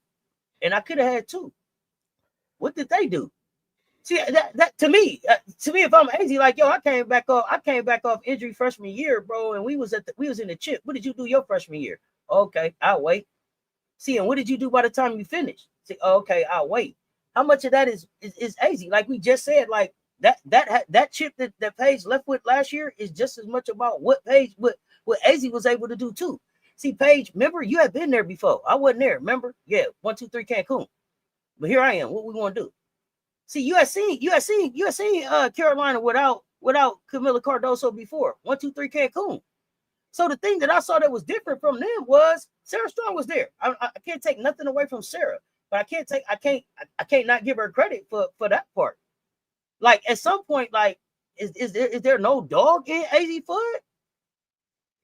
and I could have had two. What did they do? See that to me, if I'm Azzi, like yo, I came back off injury freshman year, bro, and we was in the chip. What did you do your freshman year? Okay, I'll wait. See, and what did you do by the time you finished? See, okay, I'll wait. How much of that is Azzi? Like we just said, like that chip that Paige left with last year is just as much about what Azzi was able to do too. See, Paige, remember you had been there before. I wasn't there. Remember? Yeah, 1, 2, 3 Cancun. But here I am. What we want to do? See, you had seen Carolina without Camila Cardoso before 1, 2, 3 Cancun. So the thing that I saw that was different from them was Sarah Strong was there. I can't take nothing away from Sarah, but I can't not give her credit for that part. Like at some point, like is there no dog in Azzi Fudd?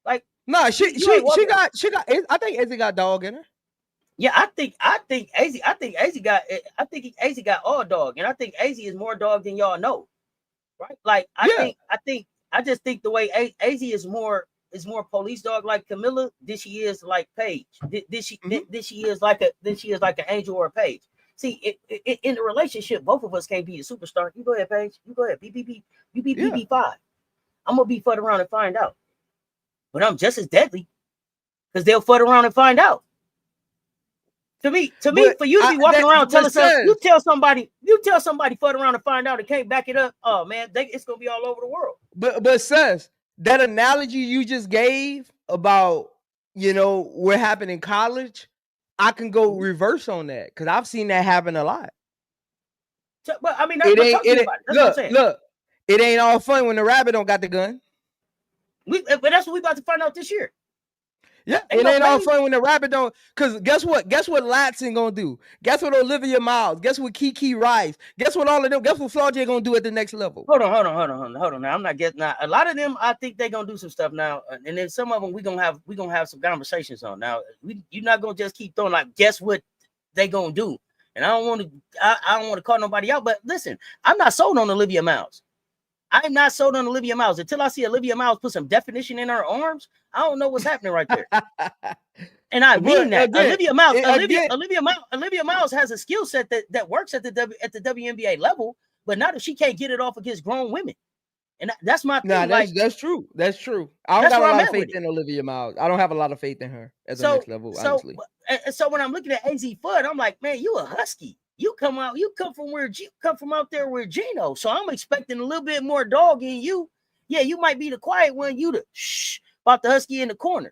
Like no, she got. I think Azzi got dog in her. Yeah, I think Azzi got all dog, and I think Azzi is more dog than y'all know, right? Like I just think the way Azzi is more police dog like Camilla than she is like Paige. Than she is like an Angel or a Paige. See, in the relationship, both of us can't be a superstar. You go ahead, Paige. You go ahead. You be BB5. I'm gonna be fud around and find out, but I'm just as deadly because they'll fud around and find out. To me, for you to be walking around telling something, you tell somebody fud around and find out and can't back it up. Oh man, it's gonna be all over the world. But Cess, that analogy you just gave about what happened in college, I can go reverse on that because I've seen that happen a lot. But I mean, look, it ain't all fun when the rabbit don't got the gun. But that's what we about to find out this year. Yeah, it ain't all fun when the rabbit don't. Because guess what? Guess what Latson gonna do? Guess what Olivia Miles? Guess what Kiki Rice? Guess what all of them? Guess what Flaugier gonna do at the next level? Hold on. Now I'm not getting. Now a lot of them, I think they gonna do some stuff now, and then some of them we gonna have some conversations on. Now you're not gonna just keep throwing like, guess what they gonna do? And I don't want to call nobody out, but listen, I'm not sold on Olivia Miles. I'm not sold on Olivia Miles until I see Olivia Miles put some definition in her arms. I don't know what's happening right there. And I mean that again, Olivia Miles has a skill set that works at the WNBA level, but not if she can't get it off against grown women. And that's my thing. That's true. That's true. I don't have a lot of faith in Olivia Miles. I don't have a lot of faith in her at the next level, honestly. So when I'm looking at Azzi Fudd, I'm like, man, you a husky. You come out there where Gino. So I'm expecting a little bit more dog in you. Yeah, you might be the quiet one. You the shh about the husky in the corner.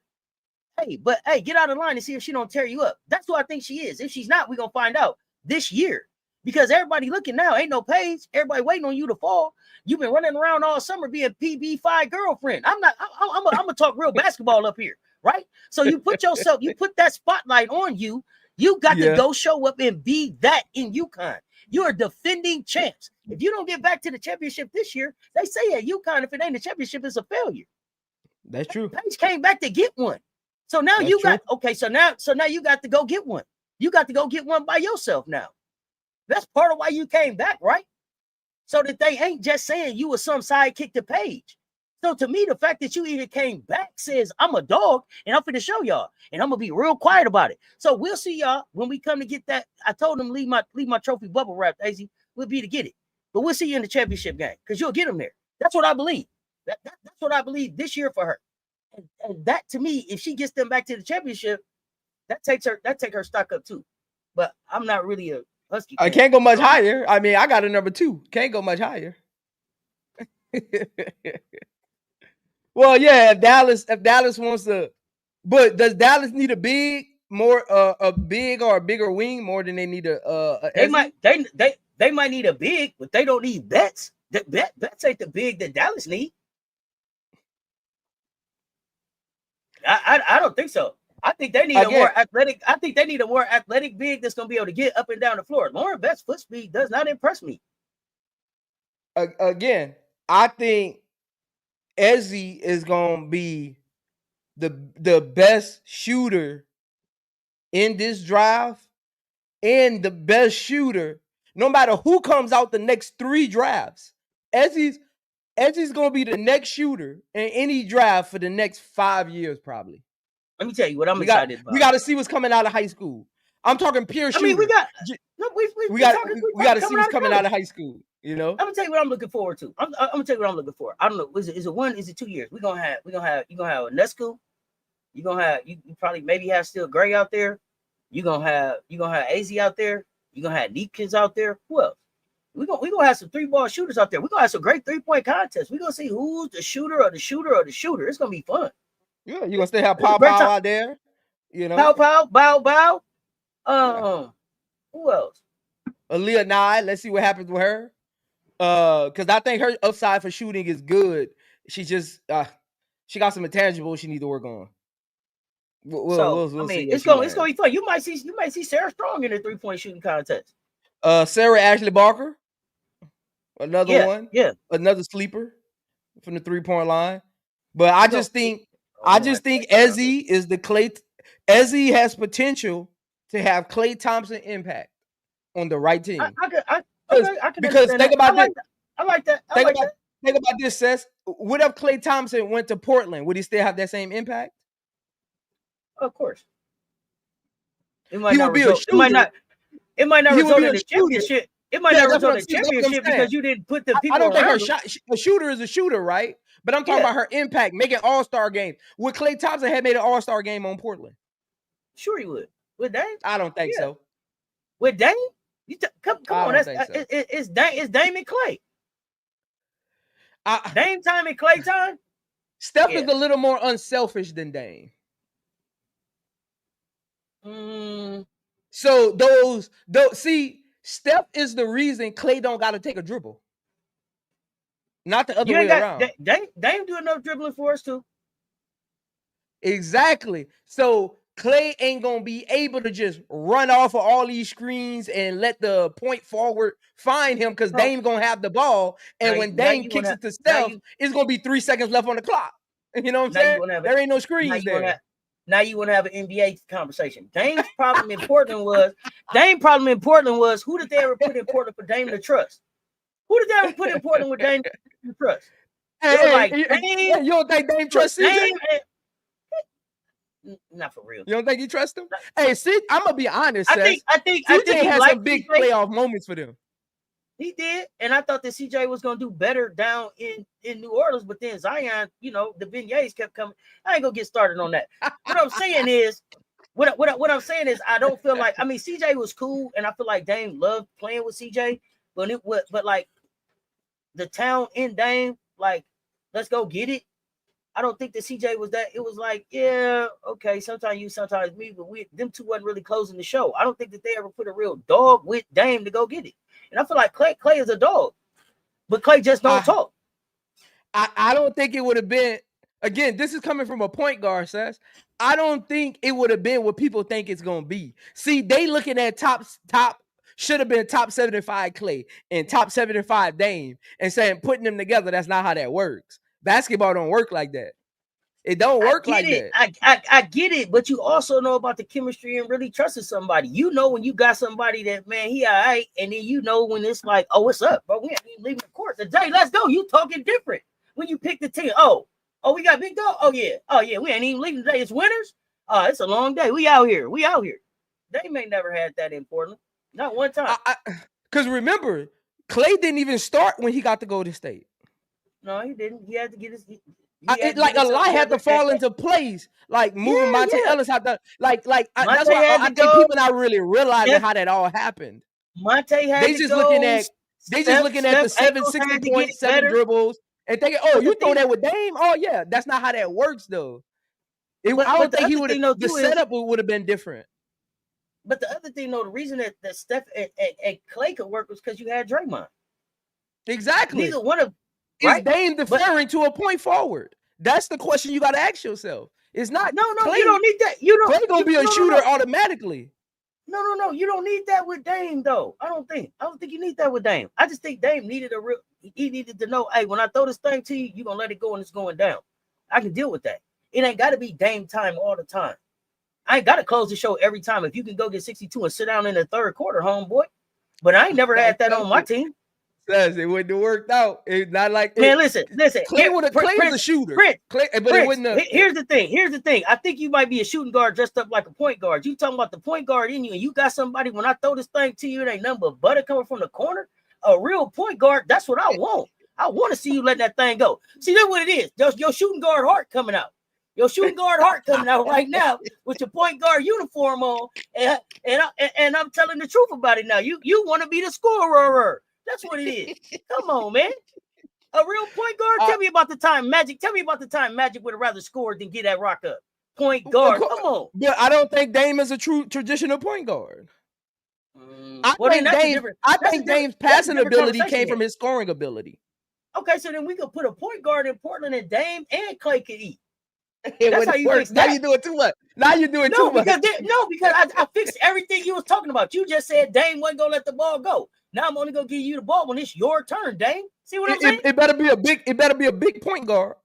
Hey, get out of line and see if she don't tear you up. That's who I think she is. If she's not, we're gonna find out this year. Because everybody looking now, ain't no Paige. Everybody waiting on you to fall. You've been running around all summer being PB5 girlfriend. I'm gonna talk real basketball up here, right? So you put that spotlight on you. You got to go show up and be that in UConn. You are defending champs. If you don't get back to the championship this year, they say at UConn, if it ain't a championship, it's a failure. That's true. Paige came back to get one. So now so now you got to go get one. You got to go get one by yourself now. That's part of why you came back, right? So that they ain't just saying you were some sidekick to Paige. So to me, the fact that you even came back says I'm a dog and I'm finna show y'all. And I'm gonna be real quiet about it. So we'll see y'all when we come to get that. I told them leave my trophy bubble wrapped, Azzi. We'll be to get it. But we'll see you in the championship game because you'll get them there. That's what I believe. That's what I believe this year for her. And that to me, if she gets them back to the championship, that takes her stock up too. But I'm not really a husky fan. I can't go much higher. I mean, I got a number 2. Can't go much higher. Well, yeah, if Dallas wants to, but does Dallas need a big or a bigger wing more than they need they might need a big, but they don't need Betts. Betts ain't the big that Dallas need. I don't think so. I think they need a more athletic. I think they need a more athletic big that's gonna be able to get up and down the floor. Lauren Best's foot speed does not impress me. Again, I think Azzi is gonna be the best shooter in this draft and the best shooter no matter who comes out the next 3 drafts. Azzi's gonna be the next shooter in any draft for the next 5 years, probably. Let me tell you what I'm excited about. We got to see what's coming out of high school. I'm talking pure shooter. I mean, we got to see what's coming out of high school. You know, I'm gonna tell you what I'm looking forward to. I'm gonna tell you what I'm looking for. I don't know. Is it 1? Is it 2 years? You're gonna have Ionescu. You're gonna have you probably maybe have still Gray out there. You're gonna have Azzi out there. You're gonna have Neepkins out there. Who else? We're gonna have some 3-ball shooters out there. We're gonna have some great 3-point contests. We're gonna see who's the shooter or the shooter or the shooter. It's gonna be fun. Yeah, you're gonna still have Pow out there. You know, Bow. Who else? Aaliyah Nye. Let's see what happens with her. Because I think her upside for shooting is good. She just she got some intangibles she needs to work on. We'll see. It's gonna be fun. You might see Sarah Strong in the 3-point shooting contest. Sarah Ashley Barker, another one. Yeah, another sleeper from the 3-point line. But I just think Azzi is the Klay. Azzi has potential to have Klay Thompson impact on the right team. Because think about this. I like that. Think about this, Cess. What if Klay Thompson went to Portland? Would he still have that same impact? Of course. It might not result in a championship. It might not result in a championship because you didn't put the people. I don't think a shooter is a shooter, right? But I'm talking about her impact, making All-Star games. Would Klay Thompson have made an All-Star game on Portland? Sure, he would. With Dame? I don't think so. With Dame? Come on, it's Dame and Klay. Dame time and Klay time. Steph is a little more unselfish than Dame. So see, Steph is the reason Klay don't got to take a dribble. Not the other way around. Dame do enough dribbling for us too. Exactly. So Klay ain't gonna be able to just run off of all these screens and let the point forward find him because Dame gonna have the ball. And when Dame kicks it to Steph, it's gonna be 3 seconds left on the clock. You know what I'm saying? There ain't no screens there. Now you want to have an NBA conversation. Dame's problem in Portland was who did they ever put in Portland for Dame to trust? Who did they ever put in Portland with Dame to trust? You don't think Dame trusts CJ? Not for real. You don't think he trusts him? Hey, see, I'm gonna be honest. I think CJ had some big playoff moments for them. He did, and I thought that CJ was gonna do better down in New Orleans, but then Zion, the beignets kept coming. I ain't gonna get started on that. What I'm saying is, I don't feel like. I mean, CJ was cool, and I feel like Dame loved playing with CJ, but like the town in Dame, like let's go get it. I don't think that CJ was that. It was like, yeah, okay, sometimes you, sometimes me, but them two wasn't really closing the show. I don't think that they ever put a real dog with Dame to go get it. And I feel like Klay is a dog, but Klay just don't talk. I don't think it would have been. Again, this is coming from a point guard, Cess. I don't think it would have been what people think it's gonna be. See, they looking at top should have been top 75 Klay and top 75 Dame, and saying putting them together. That's not how that works. Basketball don't work like that. It don't work like that. I get it, but you also know about the chemistry and really trusting somebody. You know when you got somebody that, man, he all right, and then you know when it's like, oh, what's up, bro? We ain't even leaving the court today. Let's go. You talking different when you pick the team. Oh, we got big dog. Oh yeah, we ain't even leaving today. It's winners. It's a long day. We out here. They may never had that in Portland, not one time. Because remember, Klay didn't even start when he got to Golden State. No, he didn't. He had to get his. A lot had to fall into place, like moving Monte Ellis had to, that's why I think people not really realizing how that all happened. Monte had they just looking at the 760 points, 7 dribbles, and thinking, oh, you throw that with Dame? Oh yeah, that's not how that works though. I don't think he would have. The setup would have been different. But the other thing, though, the reason that Steph and Klay could work was because you had Draymond. Exactly. Neither one of Is Dame deferring to a point forward? That's the question you got to ask yourself. It's not. No, Clay, you don't need that. You don't. Clay gonna be a shooter automatically. No. You don't need that with Dame, though. I don't think you need that with Dame. I just think Dame needed he needed to know, hey, when I throw this thing to you, you're gonna let it go and it's going down. I can deal with that. It ain't gotta be Dame time all the time. I ain't gotta close the show every time. If you can go get 62 and sit down in the third quarter, homeboy. But I ain't never had that on my team. Says it wouldn't have worked out. It's not like Man, listen. Clay is a shooter. Clay, but it wouldn't have. Here's the thing. I think you might be a shooting guard dressed up like a point guard. You talking about the point guard in you, and you got somebody. When I throw this thing to you, it ain't nothing but butter coming from the corner. A real point guard. That's what I want. I want to see you let that thing go. See, that's what it is. Your shooting guard heart coming out. Your shooting guard heart coming out right now with your point guard uniform on, and I'm telling the truth about it now. You want to be the scorer. That's what it is. Come on, man. A real point guard. Tell me about the time Magic. Tell me about the time Magic would have rather scored than get that rock up. Point guard. Come on. But I don't think Dame is a true traditional point guard. I think Dame's passing ability came from his scoring ability. Okay, so then we could put a point guard in Portland, and Dame and Clay could eat. That's how you fix that. Now you're doing too much. Because I fixed everything you was talking about. You just said Dame wasn't gonna let the ball go. Now I'm only gonna give you the ball when it's your turn, Dame. See what I'm saying? It better be a big point guard.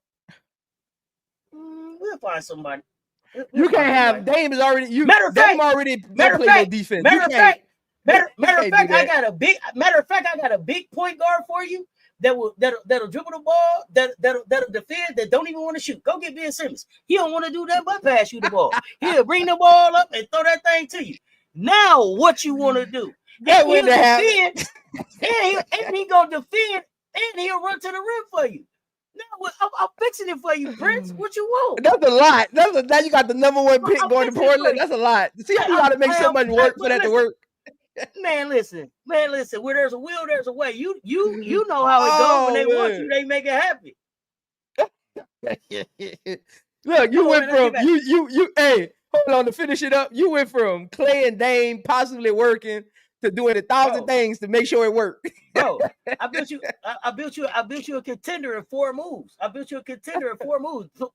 We'll find somebody. You can't have Dame is already you. Matter of fact, defense. Matter of fact, I got a big point guard for you that'll dribble the ball, that'll defend, that don't even want to shoot. Go get Ben Simmons. He don't want to do that but pass you the ball. He'll bring the ball up and throw that thing to you. Now what you want to do? That wouldn't happen. And he gonna defend, and he'll run to the rim for you. Now I'm fixing it for you, Prince. What you want? That's a lot. Now you got the number one pick going to Portland. That's a lot. See how you got to make so much work for that to work. Man, listen. Where there's a will, there's a way. You know how it goes. When they want you, they make it happen. Look, you went from hey, hold on to finish it up. You went from Clay and Dame possibly working to doing 1,000 things to make sure it worked. Bro, I built you a contender in 4 moves.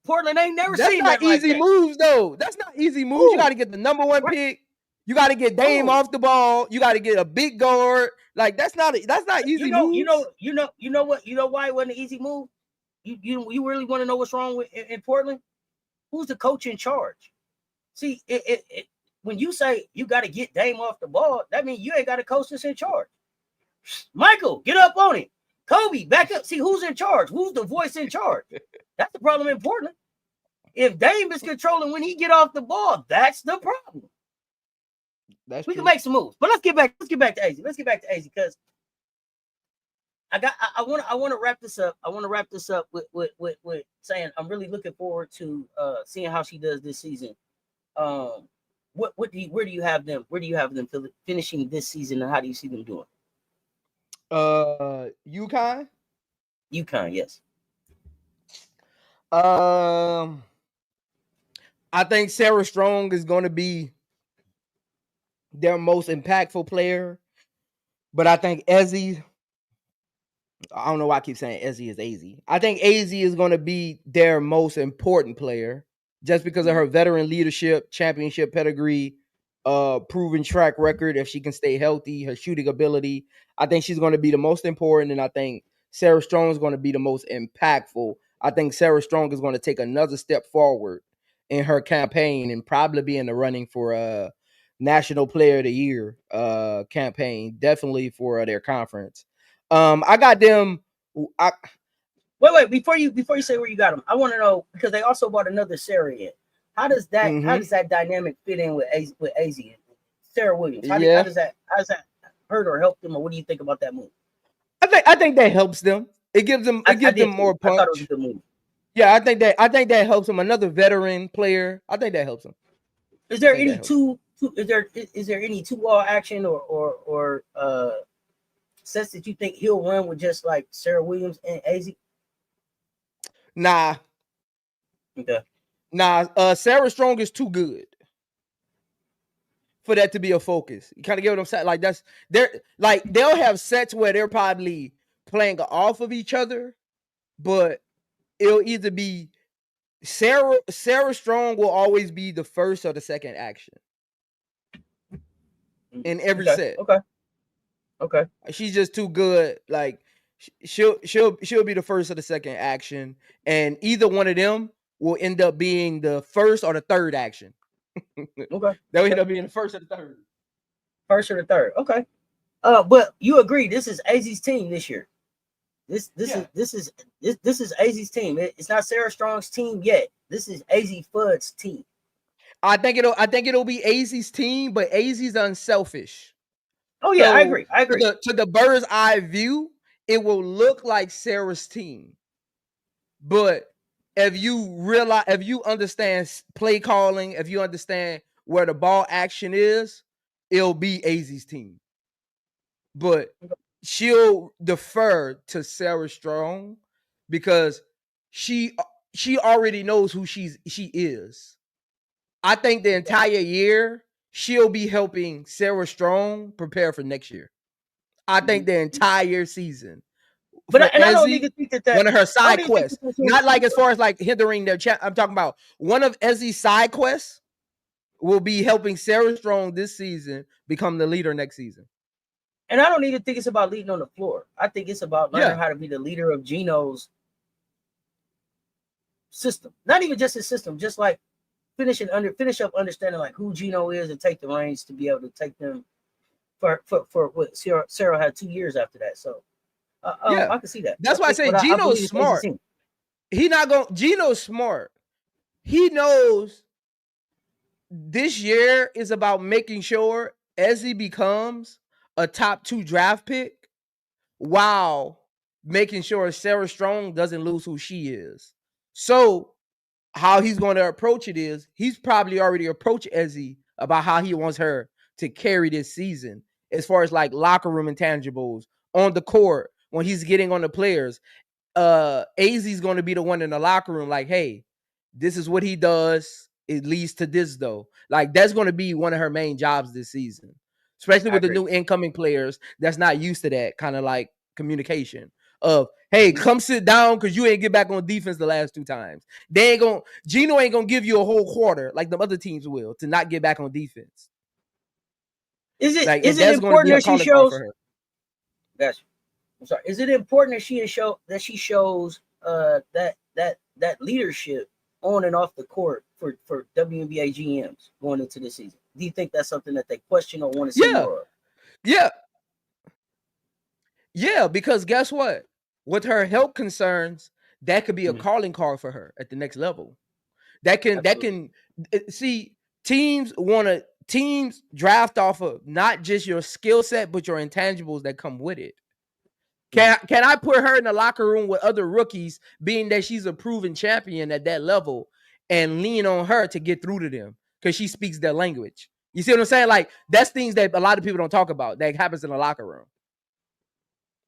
Portland ain't never seen that. That's not easy moves, though. That's not easy moves. Ooh. You got to get the number one pick. You got to get Dame off the ball. You got to get a big guard. Like that's not easy moves. You know what? You know why it wasn't an easy move? You really want to know what's wrong with in Portland? Who's the coach in charge? See, when you say you got to get Dame off the ball, that means you ain't got a coach that's in charge. Michael, get up on it. Kobe, back up. See who's in charge. Who's the voice in charge? That's the problem in Portland. If Dame is controlling when he get off the ball, that's the problem. We can make some moves, but let's get back to Azzi. Let's get back to Azzi because I want to wrap this up. I want to wrap this up with saying I'm really looking forward to seeing how she does this season. Where do you have them finishing this season, and how do you see them doing? UConn, yes. I think Sarah Strong is going to be their most impactful player, but I think Azzi, I don't know why I keep saying Azzi is Azzi. I think Azzi is going to be their most important player just because of her veteran leadership, championship pedigree, proven track record. If she can stay healthy, her shooting ability, I think she's going to be the most important. And I think Sarah Strong is going to be the most impactful. I think Sarah Strong is going to take another step forward in her campaign and probably be in the running for National Player of the Year campaign, definitely for their conference. I got them. Wait, before you say where you got them, I want to know, because they also bought another Sarah in. How does that dynamic fit in with Azzi and Sarah Williams? How does that hurt or help them, or what do you think about that move? I think that helps them. It gives them more punch. I thought it was a good move. Yeah, I think that helps them. Another veteran player. I think that helps them. Is there any is there any 2-wall action or Cess that you think he'll run with just like Sarah Williams and Azzi? Nah. Okay. Nah, Sarah Strong is too good for that to be a focus. You kind of get what I'm saying? Like they'll have sets where they're probably playing off of each other, but it'll either be Sarah Strong will always be the first or the second action in every set. Okay. She's just too good. Like she'll be the first or the second action, and either one of them will end up being the first or the third action. Okay. They'll end up being the first or the third. First or the third. Okay. But you agree this is Azzi's team this year. This is Azzi's team. It's not Sarah Strong's team yet. This is Azzi Fudd's team. I think it'll be Azzi's team, but Azzi's unselfish. Oh yeah, So, I agree. To the bird's eye view, it will look like Sarah's team. But if you understand play calling, if you understand where the ball action is, it'll be Azzi's team. But she'll defer to Sarah Strong because she already knows who she is. I think the entire year she'll be helping Sarah Strong prepare for next year. I think the entire season. But I don't need to think that one of her side quests, not like as far as like hindering their chat. I'm talking about one of Azzi's side quests will be helping Sarah Strong this season become the leader next season. And I don't even think it's about leading on the floor. I think it's about learning how to be the leader of Gino's system. Not even just his system, just like finish up understanding like who Gino is and take the reins to be able to take them for what Sarah had 2 years after that. So I can see that. That's why I say Gino's smart. Gino's smart. He knows this year is about making sure Azzi becomes a top 2 draft pick while making sure Sarah Strong doesn't lose who she is. So how he's going to approach it is he's probably already approached Azzi about how he wants her to carry this season as far as like locker room intangibles on the court when he's getting on the players. Azzi's going to be the one in the locker room like, hey, this is what he does. It leads to this though. Like that's going to be one of her main jobs this season, especially with the new incoming players that's not used to that kind of like communication of, hey, come sit down because you ain't get back on defense the last 2 times. Gino ain't gonna give you a whole quarter like the other teams will to not get back on defense. Is it important that she shows? Gotcha. I'm sorry. Is it important that she shows that leadership on and off the court for WNBA GMs going into the season? Do you think that's something that they question or want to see more of? Yeah, because guess what? With her health concerns, that could be a calling card for her at the next level. That can see teams draft off of not just your skill set, but your intangibles that come with it. Can I put her in the locker room with other rookies, being that she's a proven champion at that level, and lean on her to get through to them because she speaks their language? You see what I'm saying? Like that's things that a lot of people don't talk about that happens in the locker room.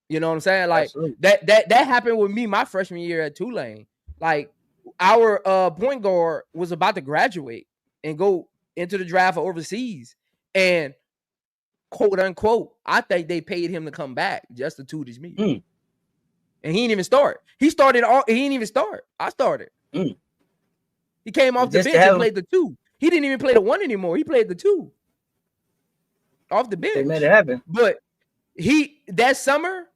You know what I'm saying? Like that happened with me my freshman year at Tulane. Like our point guard was about to graduate and go into the draft for overseas, and quote unquote, I think they paid him to come back just to tutor me. And he didn't even start. He didn't even start. I started. He came off the bench and played the 2. He didn't even play the 1 anymore. He played the 2 off the bench. They made it happen. But that summer,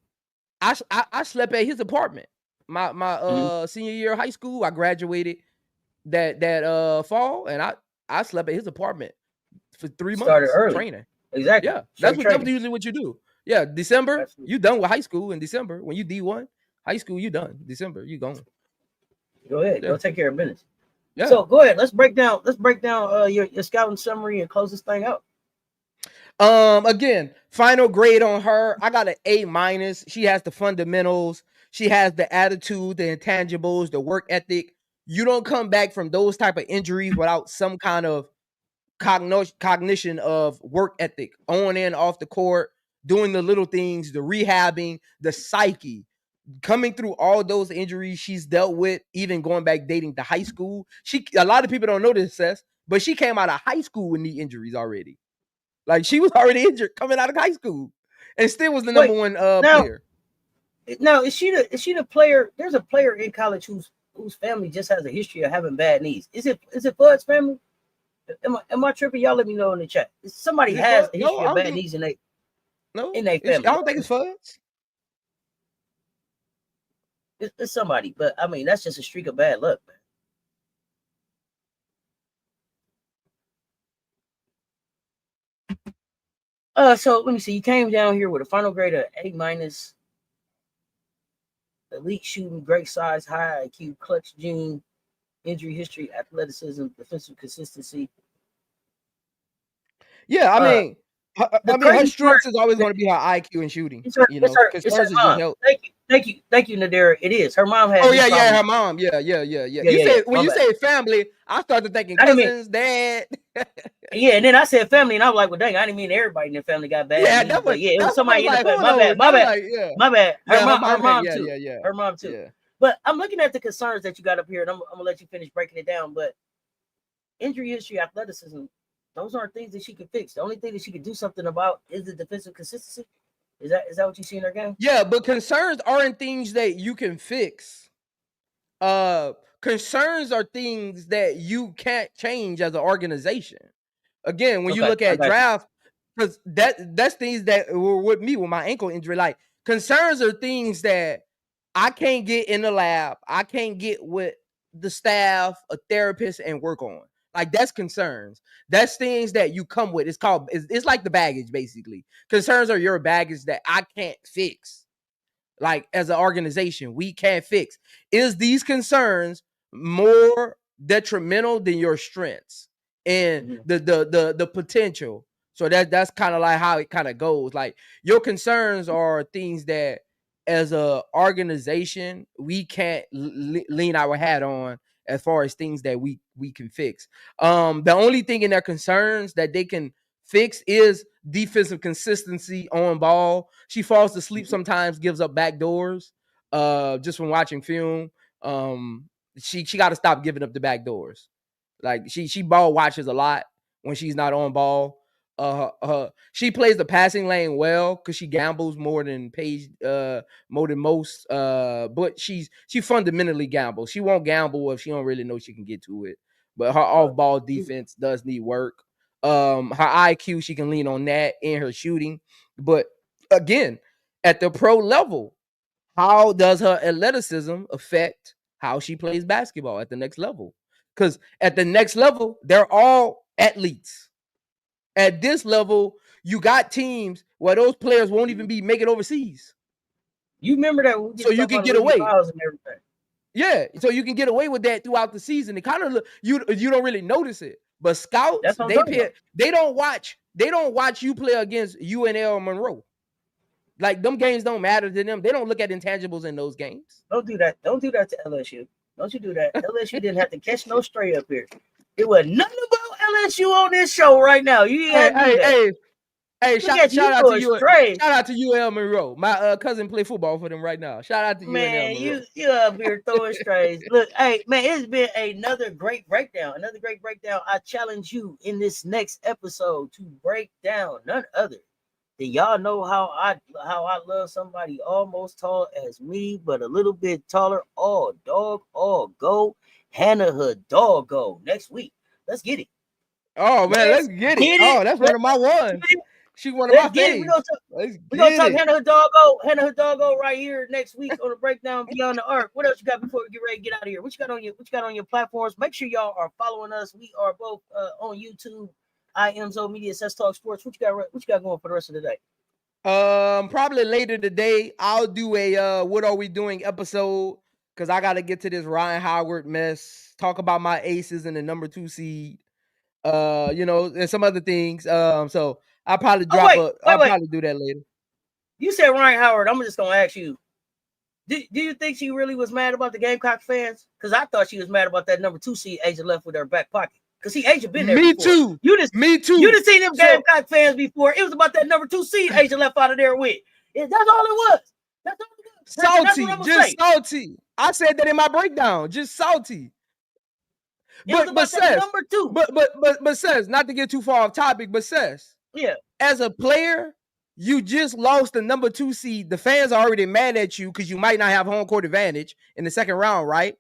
I slept at his apartment. My senior year of high school, I graduated that fall, and I slept at his apartment for 3 months. Started early. Training. Exactly. Yeah, that's usually what you do. Yeah, December, you done with high school in December. When you D1, high school, you done. December, you gone. Go ahead. Go take care of business. Yeah. So go ahead. Let's break down your scouting summary and close this thing out. Again, final grade on her. I got an A-. She has the fundamentals. She has the attitude, the intangibles, the work ethic. You don't come back from those type of injuries without some kind of cognition of work ethic on and off the court, doing the little things, the rehabbing, the psyche. Coming through all those injuries she's dealt with, even going back dating to high school. A lot of people don't know this, Cess, but she came out of high school with knee injuries already. Like she was already injured coming out of high school, and still was the number 1 player. Now, is she the player? There's a player in college who's whose family just has a history of having bad knees. Is it Fudd's family? Am I tripping? Y'all let me know in the chat. Somebody has a history of bad knees in their family. I don't think it's Fudd's. It's somebody, but I mean that's just a streak of bad luck, man. So let me see. You came down here with a final grade of A-, elite shooting, great size, high IQ, clutch gene, injury history, athleticism, defensive consistency. Yeah, I mean, her strength is always going to be her IQ and shooting. It's her mom. Thank you, Nadira. It is her mom has. Oh yeah, her mom. Yeah. You say family, I started thinking cousins, dad. Yeah, and then I said family, and I was like, well, dang, I didn't mean everybody in the family got bad. Yeah, it was somebody in the family. My bad. Her mom too. Yeah. Her mom too. Yeah. But I'm looking at the concerns that you got up here, and I'm gonna let you finish breaking it down. But injury history, athleticism, those aren't things that she can fix. The only thing that she can do something about is the defensive consistency. Is that what you see in her game? Yeah, but concerns aren't things that you can fix. Concerns are things that you can't change as an organization. Again, when you look at draft, because that's things that were with me with my ankle injury. Like concerns are things that I can't get in the lab. I can't get with the staff, a therapist, and work on. Like that's concerns. That's things that you come with. It's like the baggage, basically. Concerns are your baggage that I can't fix. Like as an organization, we can't fix. Is these concerns more detrimental than your strengths and the potential? So that's kind of like how it kind of goes. Like your concerns are things that as a organization we can't lean our hat on as far as things that we can fix. The only thing in their concerns that they can fix is defensive consistency on ball. She falls to sleep sometimes, gives up back doors. Just from watching film, she got to stop giving up the back doors. Like she ball watches a lot when she's not on ball. She plays the passing lane well because she gambles more than most. But she fundamentally gambles. She won't gamble if she don't really know she can get to it. But her off ball defense does need work. Her IQ, she can lean on that in her shooting. But again, at the pro level, how does her athleticism affect how she plays basketball at the next level? Because at the next level, they're all athletes. At this level, you got teams where those players won't even be making overseas. You remember that? So you can get away. Yeah, so you can get away with that throughout the season. It kind of you don't really notice it, but scouts they don't watch you play against UNL Monroe. Like them games don't matter to them. They don't look at intangibles in those games. Don't do that. Don't do that to LSU. Don't you do that. LSU didn't have to catch no stray up here. It was nothing about LSU on this show right now. You Hey, shout out to you. Shout out to UL Monroe. My cousin play football for them right now. Shout out to UNL Monroe. You up here throwing strays. Look, hey man, it's been another great breakdown. I challenge you in this next episode to break down none other than y'all know how I love somebody almost tall as me, but a little bit taller. All dog, all go. Hannah Hidalgo next week. Let's get it. Oh man, let's get it. Oh, that's one of my ones. She one of my faves. We're gonna talk Hannah Hidalgo right here next week on the breakdown Beyond the Arc. What else you got before we get ready to get out of here? What you got on your platforms? Make sure y'all are following us. We are both on YouTube. I am Zo Media, Cess Talk Sports. What you got going for the rest of the day? Probably later today, I'll do a what are we doing episode because I got to get to this Ryan Howard mess. Talk about my aces and the number 2 seed. And some other things. So I'll probably probably do that later. You said Ryan Howard. I'm just gonna ask you. Do you think she really was mad about the Gamecock fans? Because I thought she was mad about that number 2 seed Asia left with her back pocket. Because Asia been there. Me before. too. Me too. You done seen them Gamecock fans before. It was about that number 2 seed Asia left out of there with. That's all it was. That's all it was. Salty, just salty. I said that in my breakdown. Just salty. But says number 2. But says not to get too far off topic, but says as a player, you just lost the number 2 seed. The fans are already mad at you because you might not have home court advantage in the second round, right?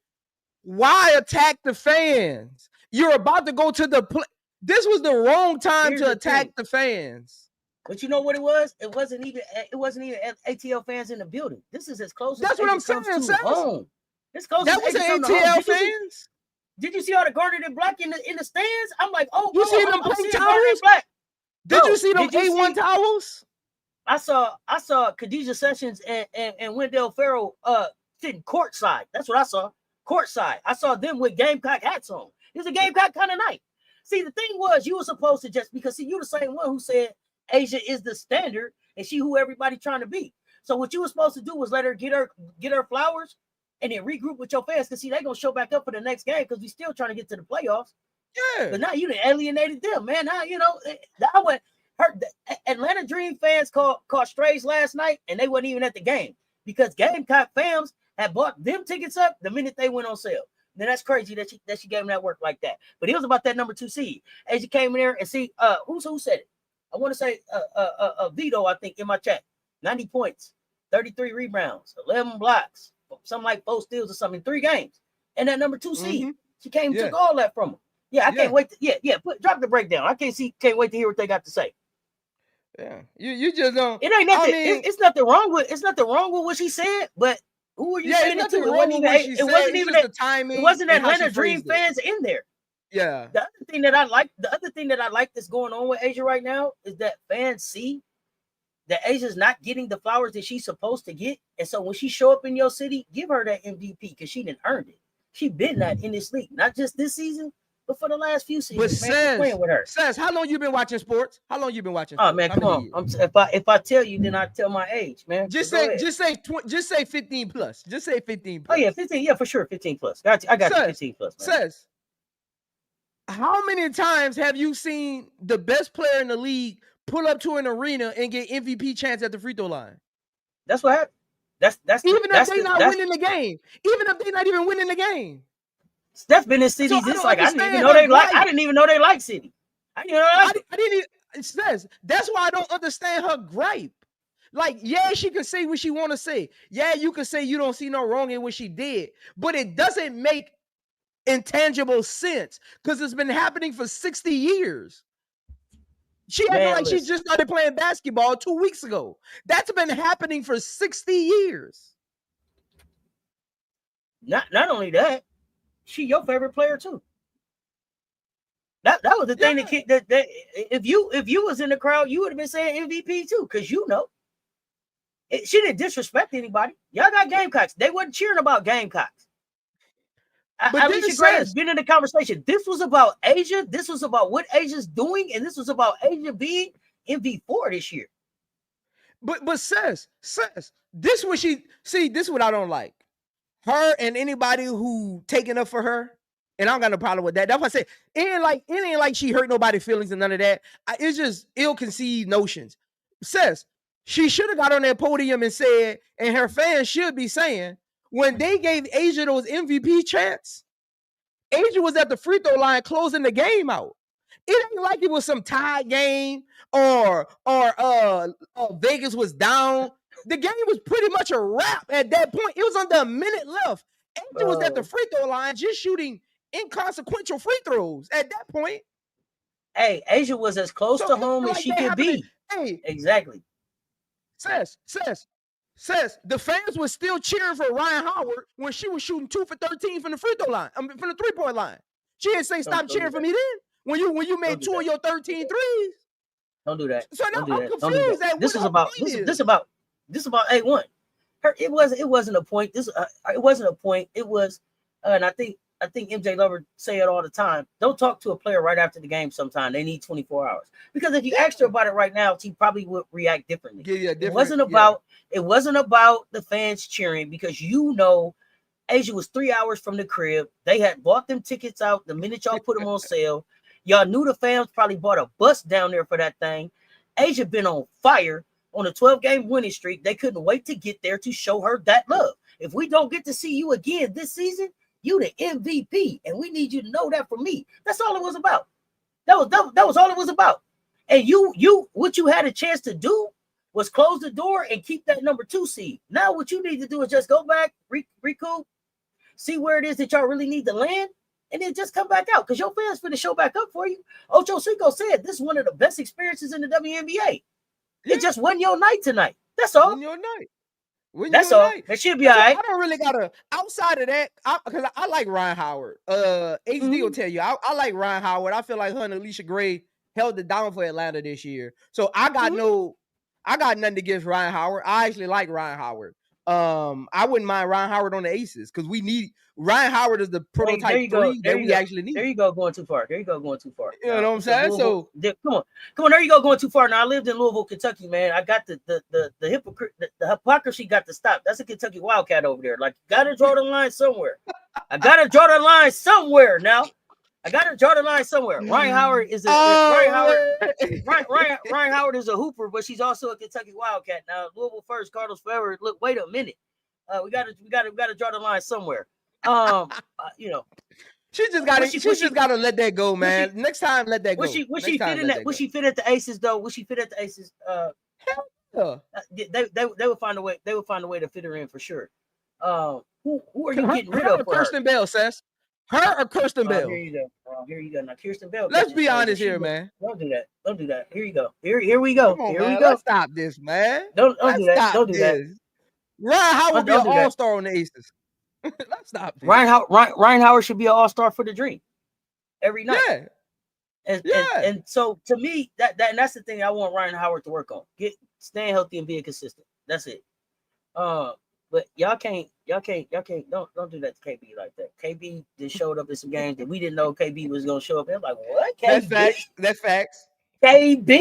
Why attack the fans? You're about to go to the play. This was the wrong time Here's to the attack thing. the fans. But you know what it was? It wasn't even ATL fans in the building. This is as close That's as what I'm Asia comes saying, to Cess. home. This close That as was Asia an come to home. ATL fans. Did you see all the garnered and black in the stands? I'm like, oh, You bro, see them I'm pink seeing garnered and towels? black. Did Bro, you see them did you A1 see- towels? I saw Khadijah Sessions and Wendell Farrell sitting courtside. That's what I saw. Courtside. I saw them with Gamecock hats on. It was a Gamecock kind of night. See, the thing was, you were supposed to just because you the same one who said Asia is the standard and she who everybody trying to be. So what you were supposed to do was let her get her flowers and then regroup with your fans because see, they're gonna show back up for the next game because we still trying to get to the playoffs. Yeah. But now you done alienated them, man. Now you know I went. Atlanta Dream fans caught strays last night, and they wasn't even at the game because Gamecock fans had bought them tickets up the minute they went on sale. Then that's crazy that she gave them that work like that. But it was about that number 2 seed. As you came in there and see, who said it? I want to say Vito, I think, in my chat. 90 points, 33 rebounds, 11 blocks, something like 4 steals or something in 3 games. And that number 2 seed, she came and took all that from them. Yeah, I can't wait. Drop the breakdown. Can't wait to hear what they got to say. Yeah, you just don't. It ain't nothing. It's nothing wrong with. It's nothing wrong with what she said. But who are you saying it to? It wasn't even. It wasn't even the timing. It wasn't Atlanta Dream fans in there. Yeah. The other thing that I like that's going on with Asia right now is that fans see that Asia's not getting the flowers that she's supposed to get, and so when she show up in your city, give her that MVP because she didn't earn it. She been that in this league, not just this season. But for the last few seasons, but man, playing with her. Says, how long you been watching sports? How long you been watching? Oh man, come on! If I tell you, then I tell my age, man. Just say 15 plus. Just say 15 plus. Oh yeah, 15. Yeah, for sure, 15 plus. I got you, 15 plus. Man. Says, how many times have you seen the best player in the league pull up to an arena and get MVP chance at the free throw line? That's what happened. That's even if they're not winning the game. Even if they're not even winning the game. Steph been in cities. So it's like I didn't even know they like. I didn't even know they like city. I didn't. It says that's why I don't understand her gripe. Like, yeah, she can say what she want to say. Yeah, you can say you don't see no wrong in what she did, but it doesn't make intangible sense because it's been happening for 60 years. She acted like she just started playing basketball 2 weeks ago. That's been happening for 60 years. Not only that. She your favorite player too. That was the thing that if you was in the crowd, you would have been saying MVP too, because you know she didn't disrespect anybody. Y'all got Gamecocks. They wasn't cheering about Gamecocks. Alicia Gray has been in the conversation. This was about Asia. This was about what Asia's doing, and this was about Asia being MV4 this year. But says this what she see. This is what I don't like. Her and anybody who taking up for her, and I don't got no problem with that. That's why I say it ain't like she hurt nobody's feelings and none of that. It's just ill-conceived notions. Says she should have got on that podium and said, and her fans should be saying, when they gave Asia those MVP chants, Asia was at the free throw line closing the game out. It ain't like it was some tie game or Vegas was down. The game was pretty much a wrap at that point. It was under a minute left. Asia was at the free throw line just shooting inconsequential free throws at that point. Hey, Asia was as close to home as she could be. Hey, exactly. Says, the fans were still cheering for Ryan Howard when she was shooting 2 for 13 from the free throw line, from the 3-point line. She didn't say stop cheering for me then. When you made 2 of your 13 threes. Don't do that. So now I'm confused. This is about A1. It wasn't a point. It wasn't a point. It was, and I think MJ Lover say it all the time. Don't talk to a player right after the game. Sometime they need 24 hours because if you asked her about it right now, she probably would react differently. It wasn't about the fans cheering because Asia was 3 hours from the crib. They had bought them tickets out the minute y'all put them on sale. Y'all knew the fans probably bought a bus down there for that thing. Asia been on fire on a 12-game winning streak. They couldn't wait to get there to show her that love. If we don't get to see you again this season, you the MVP, and we need you to know that from me. That's all it was about. That was all it was about. And what you had a chance to do was close the door and keep that number 2 seed. Now what you need to do is just go back, recoup, see where it is that y'all really need to land, and then just come back out because your fans finna show back up for you. Ocho Cinco said this is one of the best experiences in the WNBA. It just wasn't your night tonight. That's all. When your night. When That's your all. night. It should be all right. I don't really gotta outside of that, because I like Ryan Howard. HD will tell you I like Ryan Howard. I feel like her and Alicia Gray held it down for Atlanta this year. So I got nothing against Ryan Howard. I actually like Ryan Howard. I wouldn't mind Ryan Howard on the Aces because we need Ryan Howard is the prototype three that we actually need. There you go, going too far. You know what I'm saying? So come on. There you go, going too far. Now I lived in Louisville, Kentucky, man. I got the hypocrisy got to stop. That's a Kentucky Wildcat over there. Like, gotta draw the line somewhere. I gotta draw the line somewhere now. Ryan Howard is Ryan Howard is a hooper, but she's also a Kentucky Wildcat. Now Louisville first, Cardinals forever. Look, wait a minute. We gotta draw the line somewhere. You know, she just gotta let that go, man. Next time, let that go. Would she fit in that? Would she fit at the Aces though? Would she fit at the Aces? Yeah. They would find a way. They would find a way to fit her in for sure. Who are you getting rid of? Kirsten Bell, Cess. Her or Kirsten Bell? Here you go. Now Kirsten Bell. Let's be honest here, man. Don't do that. Here you go. Here we go. Here we go. Let's stop this, man. Don't do that. Don't do that. Ryan Howard would be an all-star on the Aces. Let's stop this. Ryan Howard should be an all-star for the Dream every night. Yeah. And so to me, that's the thing I want Ryan Howard to work on. Staying healthy and being consistent. That's it. But y'all can't don't do that to KB like that. KB just showed up in some games that we didn't know KB was gonna show up. I'm like, what? KB? That's facts. KB?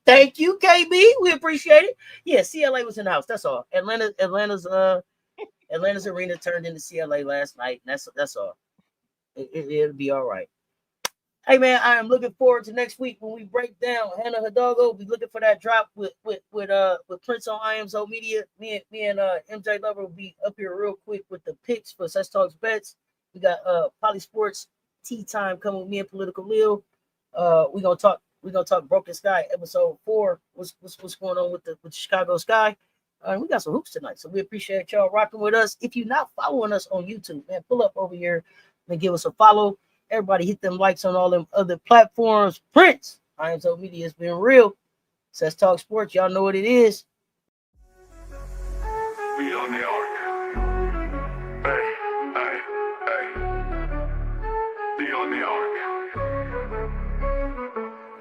Thank you, KB. We appreciate it. Yeah, CLA was in the house. That's all. Atlanta's arena turned into CLA last night. And that's all. It'll be all right. Hey man, I am looking forward to next week when we break down Hannah Hidalgo. Be looking for that drop with Prince on IMZO Media. Me and MJ Lover will be up here real quick with the picks for Cess Talks Bets. We got Poly Sports Tea Time coming with me and Political Lil. We're gonna talk Broken Sky episode 4. What's going on with the Chicago Sky? We got some hoops tonight, so we appreciate y'all rocking with us. If you're not following us on YouTube, man, pull up over here and give us a follow. Everybody hit them likes on all them other platforms. Prince, IMZO Media has been real. Cess Talk Sports, y'all know what it is. We on the arc. Hey. We on the arc.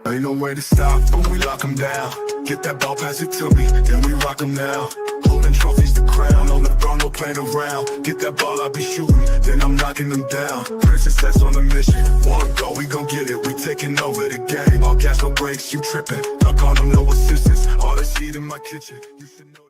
Ain't no way to stop when we lock them down. Get that ball, pass it to me, then we rock them now. Holding trophies to crown, on the throne, no playing around. Get that ball, I be shooting, then I'm knocking them down. Princess that's on the mission, one go, we gon' get it. We taking over the game, all gas, no brakes, you tripping. Duck on them, no assistance, all the shit in my kitchen. You should know.